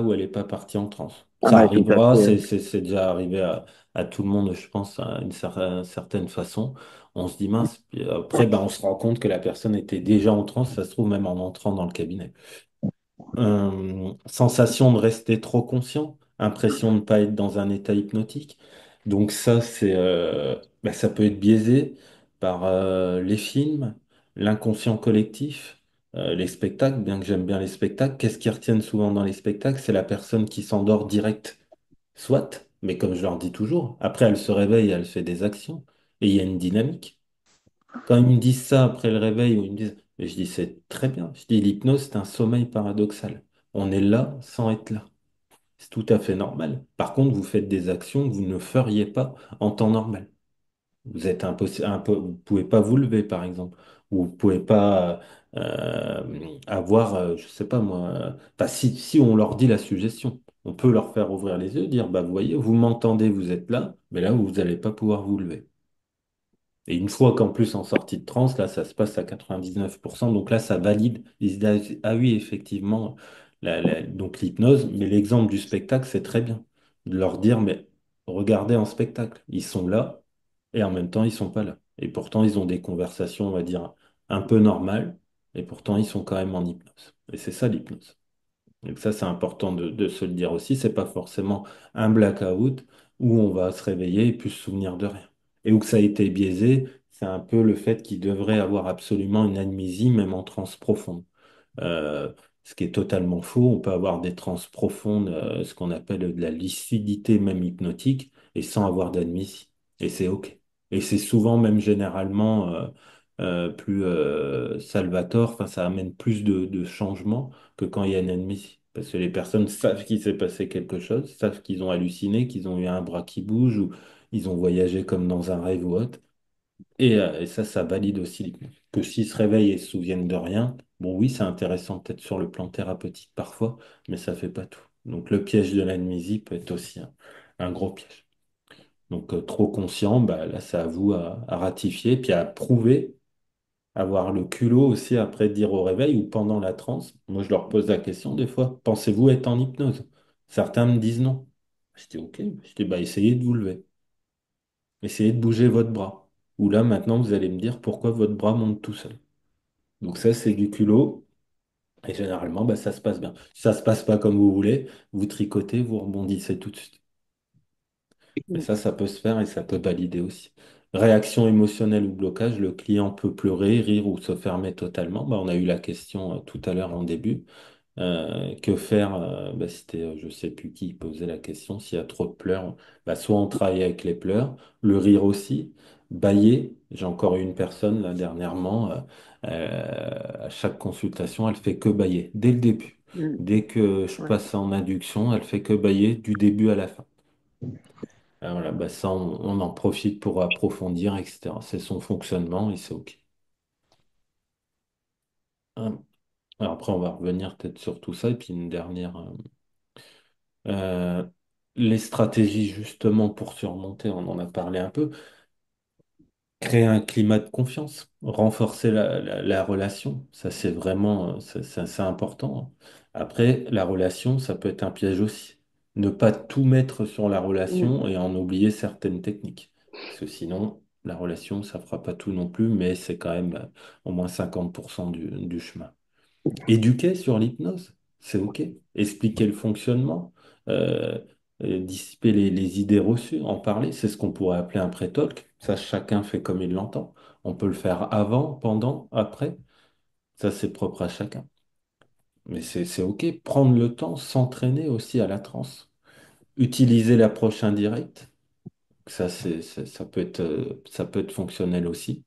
[SPEAKER 1] ou elle est pas partie en transe. Ça
[SPEAKER 8] Ouais, tout à
[SPEAKER 1] arrivera,
[SPEAKER 8] fait.
[SPEAKER 1] c'est déjà arrivé à tout le monde, je pense, à une certaine façon. On se dit mince, puis après, bah, on se rend compte que la personne était déjà en transe, ça se trouve même en entrant dans le cabinet. Sensation de rester trop conscient, impression de ne pas être dans un état hypnotique. Donc ça, ça peut être biaisé par les films, l'inconscient collectif, les spectacles, bien que j'aime bien les spectacles. Qu'est-ce qui retiennent souvent dans les spectacles? C'est la personne qui s'endort direct, soit, mais comme je leur dis toujours, après elle se réveille, elle fait des actions, et il y a une dynamique. Quand ils me disent ça après le réveil, ou ils me disent, mais je dis c'est très bien. Je dis l'hypnose, c'est un sommeil paradoxal. On est là sans être là. C'est tout à fait normal. Par contre, vous faites des actions que vous ne feriez pas en temps normal. Vous êtes vous pouvez pas vous lever, par exemple. Ou vous pouvez pas avoir, je sais pas moi. Enfin, si on leur dit la suggestion, on peut leur faire ouvrir les yeux, dire, bah vous voyez, vous m'entendez, vous êtes là, mais là, vous n'allez pas pouvoir vous lever. Et une fois qu'en plus en sortie de transe, là, ça se passe à 99%. Donc là, ça valide. Ils se disent, ah oui, effectivement, donc l'hypnose, mais l'exemple du spectacle, c'est très bien. De leur dire, mais regardez en spectacle. Ils sont là et en même temps, ils sont pas là. Et pourtant, ils ont des conversations, on va dire, un peu normales. Et pourtant, ils sont quand même en hypnose. Et c'est ça l'hypnose. Donc ça, c'est important de se le dire aussi. C'est pas forcément un blackout où on va se réveiller et plus se souvenir de rien. Et où que ça a été biaisé, c'est un peu le fait qu'il devrait avoir absolument une amnésie, même en transe profonde. Euh, Ce qui est totalement faux. On peut avoir des transes profondes, ce qu'on appelle de la lucidité même hypnotique, et sans avoir d'amnésie. Et c'est OK. Et c'est souvent, même généralement, plus salvateur. Enfin, ça amène plus de changements que quand il y a une amnésie. Parce que les personnes savent qu'il s'est passé quelque chose, savent qu'ils ont halluciné, qu'ils ont eu un bras qui bouge, ou ils ont voyagé comme dans un rêve ou autre. Et ça valide aussi que s'ils se réveillent et se souviennent de rien, bon oui, c'est intéressant peut-être sur le plan thérapeutique parfois, mais ça fait pas tout. Donc le piège de l'amnésie peut être aussi un gros piège. Donc, trop conscient, bah, là, c'est à vous à ratifier, puis à prouver, avoir le culot aussi après de dire au réveil ou pendant la transe. Moi, je leur pose la question des fois, pensez-vous être en hypnose? Certains me disent non. Je dis ok, je dis bah, essayez de vous lever, essayez de bouger votre bras. Ou là, maintenant, vous allez me dire pourquoi votre bras monte tout seul. Donc ça, c'est du culot. Et généralement, bah, ça se passe bien. Si ça se passe pas comme vous voulez, vous tricotez, vous rebondissez tout de suite. Mais
[SPEAKER 5] Mm.
[SPEAKER 1] ça peut se faire et ça peut valider aussi. Réaction émotionnelle ou blocage, le client peut pleurer, rire ou se fermer totalement. Bah, on a eu la question tout à l'heure en début. Que faire? Bah, c'était, je sais plus qui posait la question. S'il y a trop de pleurs, bah, soit on travaille avec les pleurs, le rire aussi, bâiller. J'ai encore eu une personne là dernièrement. À chaque consultation, elle fait que bâiller dès le début.
[SPEAKER 5] Mm.
[SPEAKER 1] Dès que je
[SPEAKER 5] Ouais.
[SPEAKER 1] passe en induction, elle fait que bâiller du début à la fin. Voilà, bah ça, on en profite pour approfondir, etc. C'est son fonctionnement et c'est OK. Hein. Alors après, on va revenir peut-être sur tout ça. Et puis une dernière. Euh, les stratégies, justement, pour surmonter, on en a parlé un peu. Créer un climat de confiance, renforcer la relation. Ça, c'est vraiment, c'est important. Après, la relation, ça peut être un piège aussi. Ne pas tout mettre sur la
[SPEAKER 5] Mm.
[SPEAKER 1] relation et en oublier certaines techniques. Parce que sinon, la relation, ça fera pas tout non plus, mais c'est quand même au moins 50% du chemin. Éduquer sur l'hypnose, c'est OK. Expliquer le fonctionnement, euh, dissiper les idées reçues, en parler, c'est ce qu'on pourrait appeler un pré-talk. Ça, chacun fait comme il l'entend. On peut le faire avant, pendant, après. Ça, c'est propre à chacun. Mais c'est OK. Prendre le temps, s'entraîner aussi à la transe. Utiliser l'approche indirecte. Ça, ça peut être fonctionnel aussi.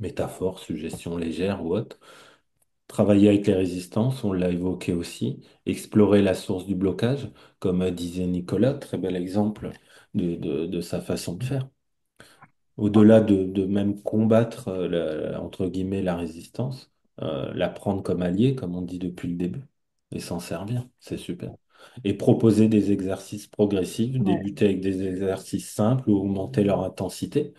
[SPEAKER 1] Métaphore, suggestion légère ou autre. Travailler avec les résistances, on l'a évoqué aussi. Explorer la source du blocage, comme disait Nicolas, très bel exemple de sa façon de faire. Au-delà de même combattre, entre guillemets, la résistance, la prendre comme allié, comme on dit depuis le début, et s'en servir, c'est super. Et proposer des exercices progressifs,
[SPEAKER 5] Ouais.
[SPEAKER 1] débuter avec des exercices simples ou augmenter leur intensité.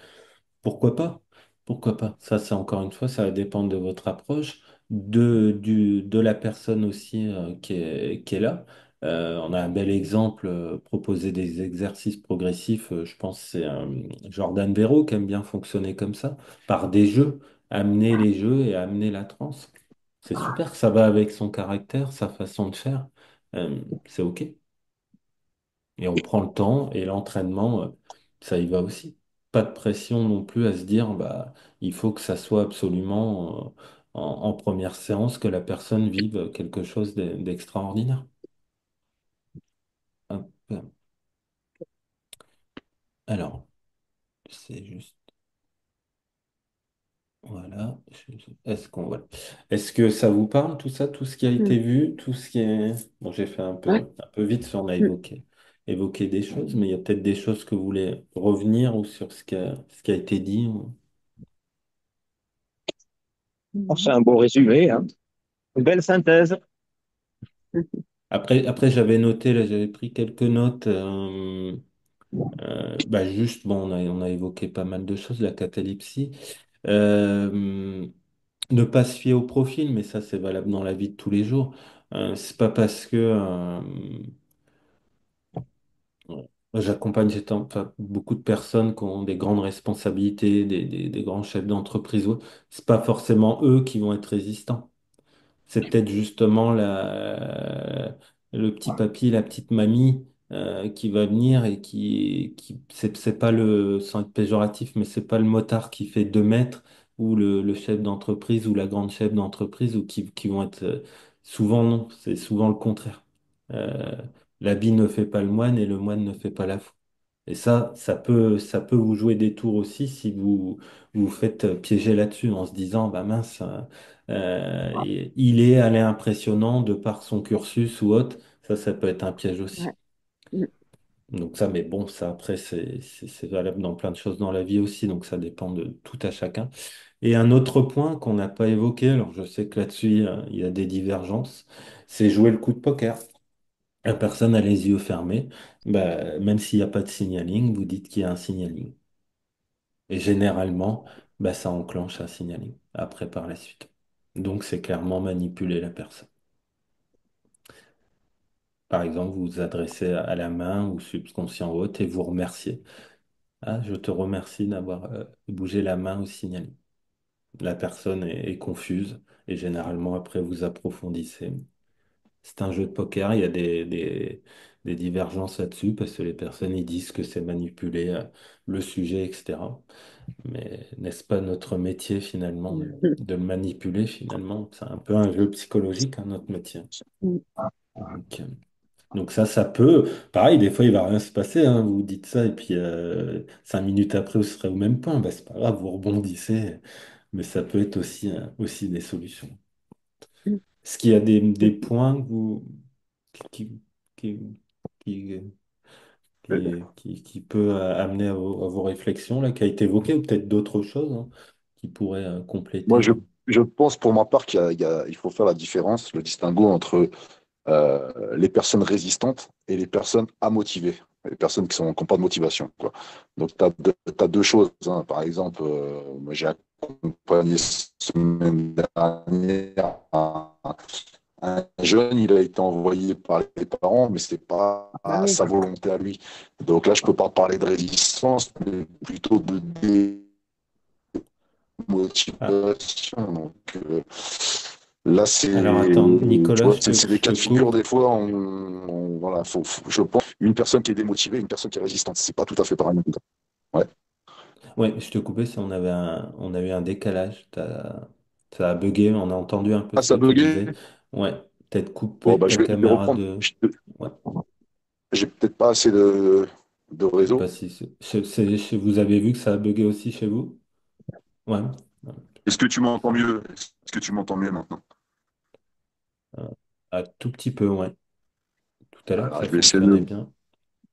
[SPEAKER 1] Pourquoi pas? Pourquoi pas? Ça, c'est encore une fois, ça va dépendre de votre approche, de la personne aussi qui est là. On a un bel exemple, proposer des exercices progressifs, je pense que c'est Jordan Verro qui aime bien fonctionner comme ça, par des jeux, amener les jeux et amener la transe. C'est super, ça va avec son caractère, sa façon de faire. C'est OK. Et on prend le temps et l'entraînement, ça y va aussi. Pas de pression non plus à se dire, bah, il faut que ça soit absolument en première séance que la personne vive quelque chose d'extraordinaire. Hop. Alors, c'est juste, voilà. Voilà. Est-ce que ça vous parle tout ça, tout ce qui a
[SPEAKER 5] Mm.
[SPEAKER 1] été vu, tout ce qui est... Bon, j'ai fait
[SPEAKER 5] Ouais.
[SPEAKER 1] un peu vite, on a
[SPEAKER 5] Mm.
[SPEAKER 1] évoqué des choses, mais il y a peut-être des choses que vous voulez revenir ou sur ce qui a été dit.
[SPEAKER 8] Oh, c'est un beau résumé, hein. Une belle synthèse.
[SPEAKER 5] Mm.
[SPEAKER 1] Après j'avais noté, là, j'avais pris quelques notes. Bah juste, bon, on a évoqué pas mal de choses, la catalepsie. Euh, Ne pas se fier au profil, mais ça, c'est valable dans la vie de tous les jours. C'est pas parce que j'accompagne enfin, beaucoup de personnes qui ont des grandes responsabilités, des grands chefs d'entreprise, ou autres, c'est pas forcément eux qui vont être résistants. C'est peut-être justement le petit papy, la petite mamie qui va venir et c'est pas le, sans être péjoratif, mais c'est pas le motard qui fait 2 mètres ou le chef d'entreprise ou la grande chef d'entreprise ou qui vont être souvent non, c'est souvent le contraire. Euh, L'habit ne fait pas le moine et le moine ne fait pas la foi. Et ça peut vous jouer des tours aussi si vous vous faites piéger là-dessus en se disant, bah mince. Et il est allé impressionnant de par son cursus ou autre. Ça peut être un piège
[SPEAKER 5] Ouais.
[SPEAKER 1] aussi.
[SPEAKER 5] Mm.
[SPEAKER 1] Donc ça, mais bon, ça après, c'est valable dans plein de choses dans la vie aussi, donc ça dépend de tout à chacun. Et un autre point qu'on n'a pas évoqué, alors je sais que là-dessus, il y a des divergences, c'est jouer le coup de poker. La personne a les yeux fermés, bah, même s'il n'y a pas de signaling, vous dites qu'il y a un signaling. Et généralement, bah, ça enclenche un signaling après par la suite. Donc c'est clairement manipuler la personne. Par exemple, vous vous adressez à la main ou subconscient haute et vous remerciez. Ah, je te remercie d'avoir bougé la main au signaling. La personne est confuse et généralement après vous approfondissez. C'est un jeu de poker, il y a des divergences là-dessus parce que les personnes ils disent que c'est manipuler le sujet, etc. Mais n'est-ce pas notre métier finalement de le manipuler finalement? C'est un peu un jeu psychologique, hein, notre métier. Donc, ça peut, pareil, des fois il va rien se passer, hein, vous dites ça et puis 5 minutes après vous serez au même point, bah, c'est pas grave, vous rebondissez, mais ça peut être aussi des solutions. Est-ce qu'il y a des points que qui, qui, qui, qui peut amener à vos réflexions là, qui a été évoqué, ou peut-être d'autres choses hein, qui pourraient
[SPEAKER 6] Moi,
[SPEAKER 1] compléter.
[SPEAKER 6] je pense pour ma part il faut faire la différence, le distinguo entre les personnes résistantes et les personnes amotivées, les personnes qui n'ont pas de motivation, quoi. Donc, tu as deux choses, hein. Par exemple, moi, j'ai accompagné semaine dernière un jeune, il a été envoyé par les parents, mais c'est pas
[SPEAKER 2] Ah
[SPEAKER 6] à
[SPEAKER 2] oui.
[SPEAKER 6] sa volonté à lui. Donc là, je peux pas parler de résistance, mais plutôt de
[SPEAKER 1] Ah,
[SPEAKER 6] démotivation. Donc là,
[SPEAKER 1] alors attends,
[SPEAKER 6] tu
[SPEAKER 1] Nicolas,
[SPEAKER 6] vois,
[SPEAKER 1] je te,
[SPEAKER 6] c'est des
[SPEAKER 1] je te
[SPEAKER 6] cas de figure,
[SPEAKER 1] coupe.
[SPEAKER 6] des fois, voilà, je pense, une personne qui est démotivée, une personne qui est résistante, c'est pas tout à fait pareil. Ouais.
[SPEAKER 1] Ouais, je te coupais si on a eu un décalage. Ça a bugué, on a entendu un peu
[SPEAKER 6] Ah,
[SPEAKER 1] ce que
[SPEAKER 6] ça a
[SPEAKER 1] tu
[SPEAKER 6] bugué?
[SPEAKER 1] disais. Ouais, peut-être
[SPEAKER 6] Bon,
[SPEAKER 1] couper
[SPEAKER 6] bah,
[SPEAKER 1] ta
[SPEAKER 6] je vais
[SPEAKER 1] caméra
[SPEAKER 6] reprendre.
[SPEAKER 1] de. Ouais,
[SPEAKER 6] J'ai peut-être pas assez de
[SPEAKER 1] je sais pas
[SPEAKER 6] réseau.
[SPEAKER 1] si vous avez vu que ça a bugué aussi chez vous? Ouais.
[SPEAKER 6] Est-ce que tu m'entends mieux? Est-ce que tu m'entends mieux maintenant?
[SPEAKER 1] Euh, un tout petit peu, ouais. Tout à l'heure,
[SPEAKER 6] Alors,
[SPEAKER 1] ça fonctionnait bien.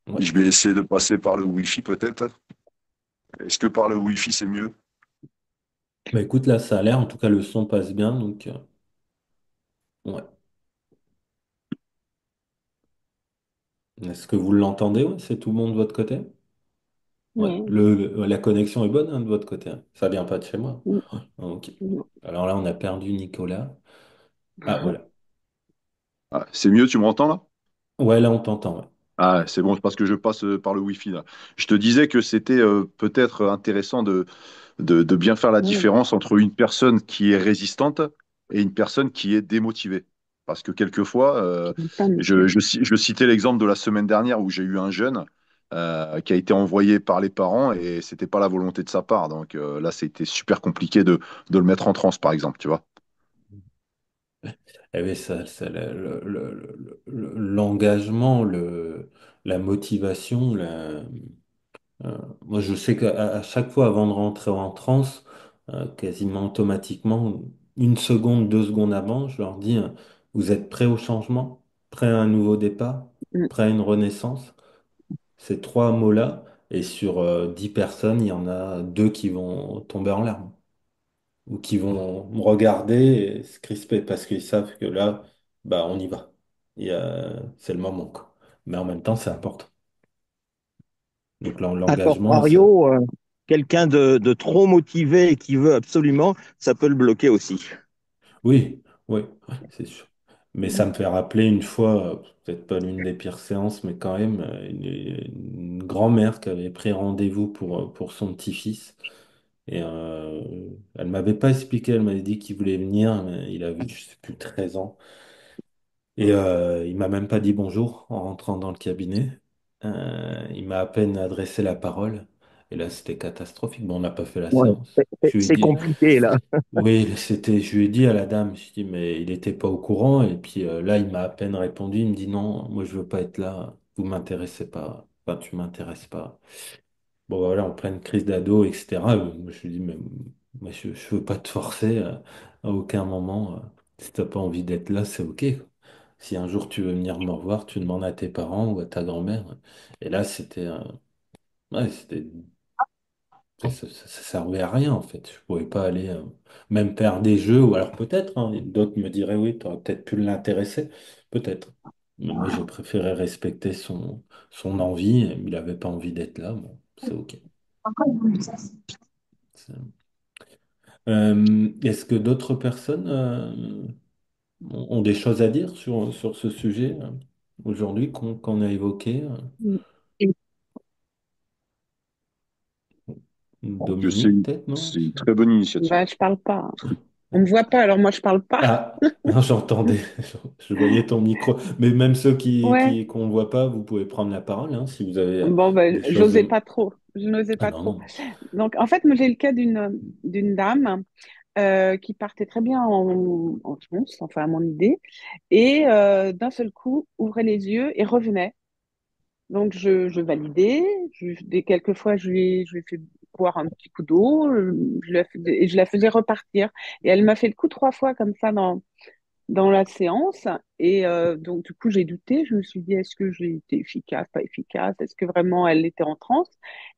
[SPEAKER 1] Ouais.
[SPEAKER 6] je vais essayer de passer par le Wi-Fi peut-être. Est-ce que par le Wi-Fi c'est mieux?
[SPEAKER 1] Bah écoute, là, ça a l'air, en tout cas, le son passe bien, donc ouais. Est-ce que vous l'entendez? Ouais, c'est tout bon de votre côté? Ouais.
[SPEAKER 5] Oui,
[SPEAKER 1] La connexion est bonne hein, de votre côté, hein. Ça vient pas de chez moi.
[SPEAKER 5] oui,
[SPEAKER 1] Ah, ok.
[SPEAKER 5] oui.
[SPEAKER 1] Alors là, on a perdu Nicolas. Ah, voilà.
[SPEAKER 6] Ah, c'est mieux, tu m'entends là?
[SPEAKER 1] Ouais, là, on t'entend. Ouais.
[SPEAKER 6] Ah, c'est bon, parce que je passe par le Wi-Fi là. Je te disais que c'était peut-être intéressant de bien faire la
[SPEAKER 5] Oui,
[SPEAKER 6] différence entre une personne qui est résistante et une personne qui est démotivée. Parce que quelquefois,
[SPEAKER 5] pas monsieur.
[SPEAKER 6] je citais l'exemple de la semaine dernière où j'ai eu un jeune qui a été envoyé par les parents et c'était pas la volonté de sa part. Donc là, c'était super compliqué de le mettre en transe, par exemple, tu vois.
[SPEAKER 1] Eh oui, l'engagement, la motivation, moi, je sais qu'à chaque fois, avant de rentrer en transe, quasiment automatiquement, 1 seconde, 2 secondes avant, je leur dis, vous êtes prêts au changement? Prêts à un nouveau départ?
[SPEAKER 5] Mm.
[SPEAKER 1] Prêts à une renaissance? Ces trois mots-là, et sur 10 personnes, il y en a deux qui vont tomber en larmes ou qui vont me regarder et se crisper parce qu'ils savent que là, bah, on y va. C'est le moment, quoi. Mais en même temps, c'est important. Donc
[SPEAKER 8] A
[SPEAKER 1] l'engagement, ça.
[SPEAKER 8] contrario, quelqu'un de trop motivé et qui veut absolument, ça peut le bloquer aussi.
[SPEAKER 1] Oui, oui, ouais, c'est sûr. Mais ça me fait rappeler une fois, peut-être pas l'une des pires séances, mais quand même, une grand-mère qui avait pris rendez-vous pour son petit-fils. Et elle m'avait pas expliqué, elle m'avait dit qu'il voulait venir, mais il avait, je sais plus, 13 ans. Et il m'a même pas dit bonjour en rentrant dans le cabinet. Il m'a à peine adressé la parole. Et là, c'était catastrophique. Bon, on n'a pas fait la
[SPEAKER 8] Ouais,
[SPEAKER 1] séance. Je lui ai
[SPEAKER 8] c'est
[SPEAKER 1] dit,
[SPEAKER 8] compliqué là.
[SPEAKER 1] oui, je lui ai dit à la dame, je dis, mais il n'était pas au courant. Et puis là, il m'a à peine répondu. Il me dit, non, moi, je veux pas être là. Vous m'intéressez pas. Enfin, tu m'intéresses pas. Bon, voilà, en pleine crise d'ado, etc. Moi, je lui dis, mais moi, je veux pas te forcer à aucun moment. Si t'as pas envie d'être là, c'est OK, quoi. Si un jour tu veux venir me revoir, tu demandes à tes parents ou à ta grand-mère. Et là, ouais, ça servait à rien, en fait. Je pouvais pas aller même faire des jeux, ou alors peut-être, hein, d'autres me diraient, oui, tu aurais peut-être pu l'intéresser. Peut-être. Mais moi, j'ai préféré respecter son envie. Il n'avait pas envie d'être là. Bon, c'est OK. C'est- est-ce que d'autres personnes ont des choses à dire sur ce sujet aujourd'hui qu'on a évoqué?
[SPEAKER 6] Que c'est
[SPEAKER 1] Dominique, peut-être, non?
[SPEAKER 6] c'est une très bonne initiative.
[SPEAKER 9] Bah, je parle pas. On me voit pas, alors moi je parle pas.
[SPEAKER 1] Ah, non, j'entendais, je voyais ton micro. Mais même ceux
[SPEAKER 9] Ouais.
[SPEAKER 1] qu'on ne voit pas, vous pouvez prendre la parole hein, si vous avez
[SPEAKER 9] Bon, ben,
[SPEAKER 1] des choses.
[SPEAKER 9] j'osais pas trop. Je n'osais
[SPEAKER 1] Ah
[SPEAKER 9] pas
[SPEAKER 1] non,
[SPEAKER 9] trop.
[SPEAKER 1] non.
[SPEAKER 9] Donc, en fait, moi, j'ai le cas d'une dame qui partait très bien en France, enfin à mon idée, et d'un seul coup ouvrait les yeux et revenait. Donc, je validais. Dès quelques fois, je lui ai fait boire un petit coup d'eau, et je la faisais repartir. Et elle m'a fait le coup trois fois comme ça dans la séance. Et donc, du coup, j'ai douté. Je me suis dit, est-ce que j'ai été efficace, pas efficace? Est-ce que vraiment elle était en transe?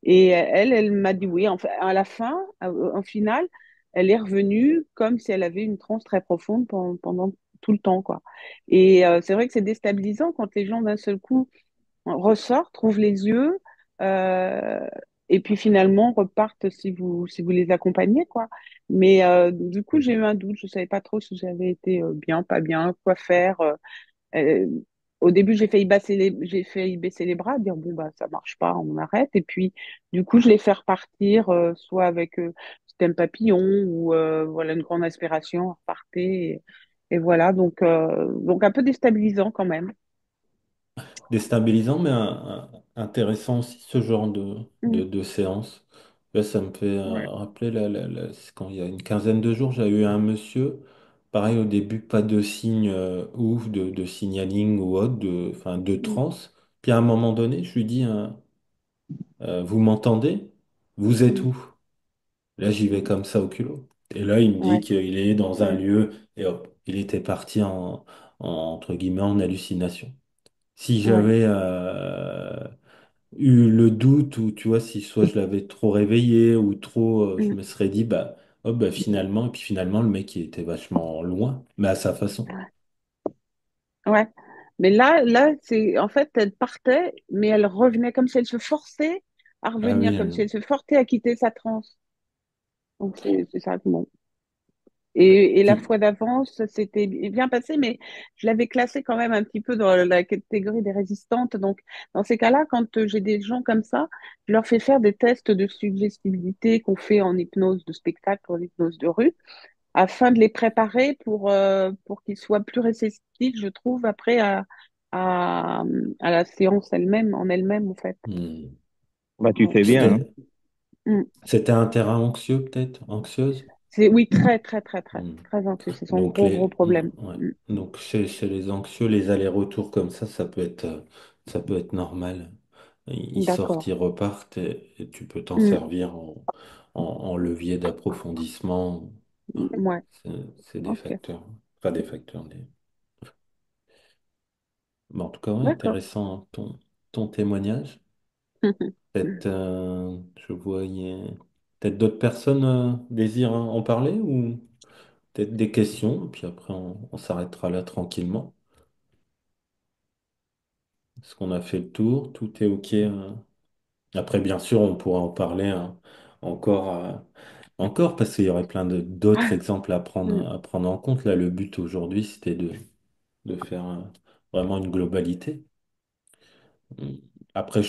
[SPEAKER 9] Et elle m'a dit oui. Enfin, à la fin, en finale, elle est revenue comme si elle avait une transe très profonde pendant tout le temps, quoi. Et c'est vrai que c'est déstabilisant quand les gens d'un seul coup ressortent, ouvrent les yeux, euh, et puis finalement repartent si vous les accompagnez, quoi. Mais du coup, j'ai eu un doute, je savais pas trop si j'avais été bien, pas bien, quoi faire. Euh, Au début, j'ai failli baisser les bras, dire bon bah ça marche pas, on arrête. Et puis du coup, je l'ai fait repartir, soit avec système papillon ou voilà une grande aspiration, repartez. Et voilà, donc un peu déstabilisant quand même.
[SPEAKER 1] Déstabilisant, mais intéressant aussi ce genre
[SPEAKER 9] Mm.
[SPEAKER 1] de séance. Là, ça me fait
[SPEAKER 9] Ouais.
[SPEAKER 1] rappeler, c'est quand il y a une quinzaine de jours, j'avais eu un monsieur, pareil au début, pas de signe ouf, de signaling ou autre, enfin, de
[SPEAKER 9] Mm.
[SPEAKER 1] transe. Puis à un moment donné, je lui dis, vous m'entendez? Vous êtes
[SPEAKER 9] Mm.
[SPEAKER 1] où? Là, j'y vais comme ça au culot. Et là, il me dit
[SPEAKER 9] Ouais.
[SPEAKER 1] qu'il est dans un
[SPEAKER 9] Mm.
[SPEAKER 1] lieu et hop, il était parti entre guillemets, en hallucination. Si
[SPEAKER 9] Ouais.
[SPEAKER 1] j'avais eu le doute ou tu vois, si soit je l'avais trop réveillé ou trop, je
[SPEAKER 9] Mm.
[SPEAKER 1] me serais dit, bah, hop, bah, finalement, et puis finalement, le mec, il était vachement loin, mais à sa façon.
[SPEAKER 9] Ouais. Mais là, c'est en fait, elle partait, mais elle revenait comme si elle se forçait à
[SPEAKER 1] Ah
[SPEAKER 9] revenir,
[SPEAKER 1] oui,
[SPEAKER 9] comme si elle se forçait à quitter sa transe. Donc c'est ça. Bon. Et la
[SPEAKER 1] puis,
[SPEAKER 9] fois d'avant, ça s'était bien passé, mais je l'avais classée quand même un petit peu dans la catégorie des résistantes. Donc, dans ces cas-là, quand j'ai des gens comme ça, je leur fais faire des tests de suggestibilité qu'on fait en hypnose de spectacle, en hypnose de rue, afin de les préparer pour qu'ils soient plus réceptifs, je trouve, après à, à la séance elle-même, en elle-même, en fait.
[SPEAKER 1] hmm,
[SPEAKER 8] Bah, tu
[SPEAKER 9] Donc,
[SPEAKER 8] fais bien, hein.
[SPEAKER 9] mm.
[SPEAKER 1] c'était un terrain anxieux, peut-être, anxieuse.
[SPEAKER 9] C'est, oui, très, très, très, très,
[SPEAKER 1] Hmm.
[SPEAKER 9] très anxieux. C'est son
[SPEAKER 1] Donc,
[SPEAKER 9] gros, gros problème.
[SPEAKER 1] ouais.
[SPEAKER 9] Mm.
[SPEAKER 1] Donc chez les anxieux, les allers-retours comme ça peut être normal. Ils sortent,
[SPEAKER 9] D'accord.
[SPEAKER 1] ils repartent et tu peux t'en
[SPEAKER 9] Mm.
[SPEAKER 1] servir en levier d'approfondissement. Voilà.
[SPEAKER 9] Ouais,
[SPEAKER 1] C'est c'est des
[SPEAKER 9] ok.
[SPEAKER 1] facteurs, pas des facteurs. Mais en tout cas, ouais,
[SPEAKER 9] D'accord.
[SPEAKER 1] intéressant hein, ton témoignage. Peut-être, je voyais peut-être d'autres personnes désirent en parler ou peut-être des questions, et puis après on s'arrêtera là tranquillement. Est-ce qu'on a fait le tour? Tout est OK. Après, bien sûr, on pourra en parler hein, encore, encore parce qu'il y aurait plein d'autres exemples
[SPEAKER 9] Mm.
[SPEAKER 1] à prendre en compte. Là, le but aujourd'hui, c'était de faire vraiment une globalité. Après,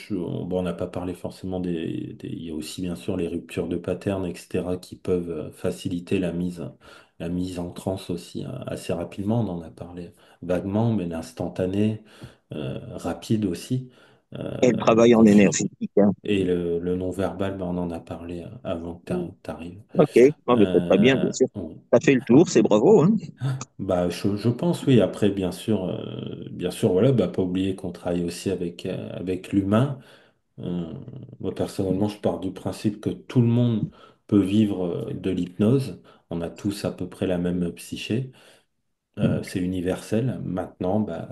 [SPEAKER 1] bon, on n'a pas parlé forcément il y a aussi bien sûr les ruptures de pattern, etc., qui peuvent faciliter la mise en transe aussi assez rapidement. On en a parlé vaguement, mais l'instantané, rapide aussi.
[SPEAKER 8] Et le travail en
[SPEAKER 1] Quand je-
[SPEAKER 8] énergétique, hein.
[SPEAKER 1] Et le non-verbal, ben, on en a parlé avant que
[SPEAKER 9] Mm.
[SPEAKER 1] tu arrives.
[SPEAKER 8] Ok, non, mais c'est très bien, bien sûr. Ça fait le tour, c'est bravo, hein.
[SPEAKER 1] Bah, je pense, oui. Après, bien sûr, voilà, bah, pas oublier qu'on travaille aussi avec l'humain. Moi, personnellement, je pars du principe que tout le monde peut vivre de l'hypnose. On a tous à peu près la même psyché. C'est universel. Maintenant, bah,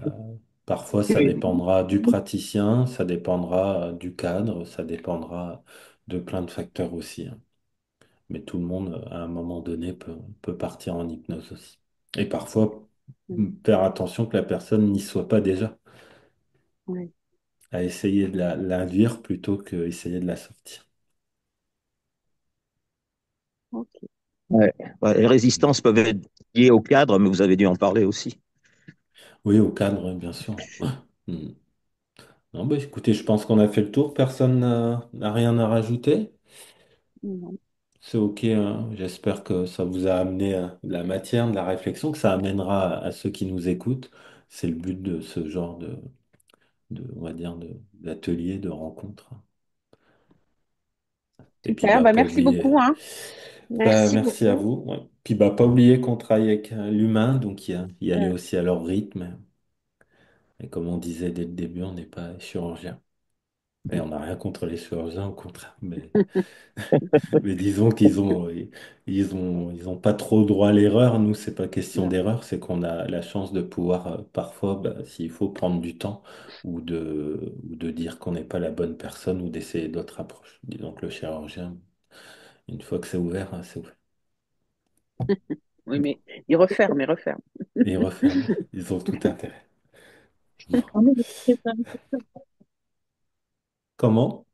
[SPEAKER 1] parfois, ça
[SPEAKER 8] Oui.
[SPEAKER 1] dépendra du praticien, ça dépendra du cadre, ça dépendra de plein de facteurs aussi, hein. Mais tout le monde, à un moment donné, peut partir en hypnose aussi. Et parfois,
[SPEAKER 9] Mm.
[SPEAKER 1] faire attention que la personne n'y soit pas déjà,
[SPEAKER 9] Ouais.
[SPEAKER 1] à essayer de l'induire plutôt qu'essayer de la sortir.
[SPEAKER 9] Ok.
[SPEAKER 8] Ouais. Ouais, les résistances peuvent être liées au cadre, mais vous avez dû en parler aussi.
[SPEAKER 1] Oui, au cadre, bien sûr. Hmm. Non, bah, écoutez, je pense qu'on a fait le tour. Personne n'a rien à rajouter.
[SPEAKER 9] Non.
[SPEAKER 1] C'est OK, hein. J'espère que ça vous a amené de la matière, de la réflexion, que ça amènera à ceux qui nous écoutent. C'est le but de ce genre on va dire, d'atelier, de rencontre. Et puis,
[SPEAKER 9] Super,
[SPEAKER 1] bah,
[SPEAKER 9] bah
[SPEAKER 1] pas
[SPEAKER 9] merci
[SPEAKER 1] oublier.
[SPEAKER 9] beaucoup, hein.
[SPEAKER 1] Bah,
[SPEAKER 5] Merci
[SPEAKER 1] merci à
[SPEAKER 5] beaucoup.
[SPEAKER 1] vous. Ouais. Puis, bah, pas oublier qu'on travaille avec l'humain, donc y aller
[SPEAKER 9] Euh,
[SPEAKER 1] aussi à leur rythme. Et comme on disait dès le début, on n'est pas chirurgien. Et on n'a rien contre les chirurgiens, au contraire. Mais disons ils ont pas trop droit à l'erreur. Nous, c'est pas question
[SPEAKER 9] non.
[SPEAKER 1] d'erreur, c'est qu'on a la chance de pouvoir parfois, bah, s'il faut prendre du temps ou de dire qu'on n'est pas la bonne personne ou d'essayer d'autres approches. Disons que le chirurgien, une fois que c'est ouvert, hein, c'est ouvert.
[SPEAKER 9] Oui, mais il referme.
[SPEAKER 1] Et ils referment. Ils ont tout intérêt. Bon. Comment?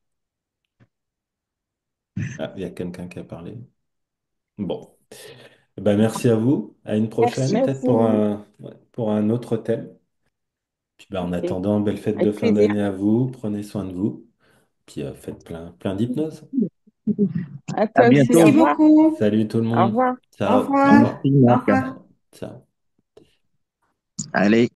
[SPEAKER 1] Ah, il y a quelqu'un qui a parlé. Bon. Eh ben, merci à vous. À une prochaine, peut-être
[SPEAKER 9] Merci.
[SPEAKER 1] ouais, pour un autre thème. Puis ben, en
[SPEAKER 9] Ok.
[SPEAKER 1] attendant, belle fête de
[SPEAKER 9] Avec
[SPEAKER 1] fin
[SPEAKER 9] plaisir.
[SPEAKER 1] d'année à vous. Prenez soin de vous. Puis faites plein d'hypnose.
[SPEAKER 9] À
[SPEAKER 8] À
[SPEAKER 9] toi aussi. Au
[SPEAKER 7] Merci
[SPEAKER 8] bientôt.
[SPEAKER 9] revoir.
[SPEAKER 7] beaucoup.
[SPEAKER 1] Salut tout le
[SPEAKER 9] Au
[SPEAKER 1] monde.
[SPEAKER 9] revoir.
[SPEAKER 7] Au
[SPEAKER 1] Ciao. Au
[SPEAKER 7] revoir.
[SPEAKER 1] revoir.
[SPEAKER 8] Merci,
[SPEAKER 7] Au
[SPEAKER 8] Marc.
[SPEAKER 7] revoir.
[SPEAKER 1] Ciao. Ciao.
[SPEAKER 8] Allez.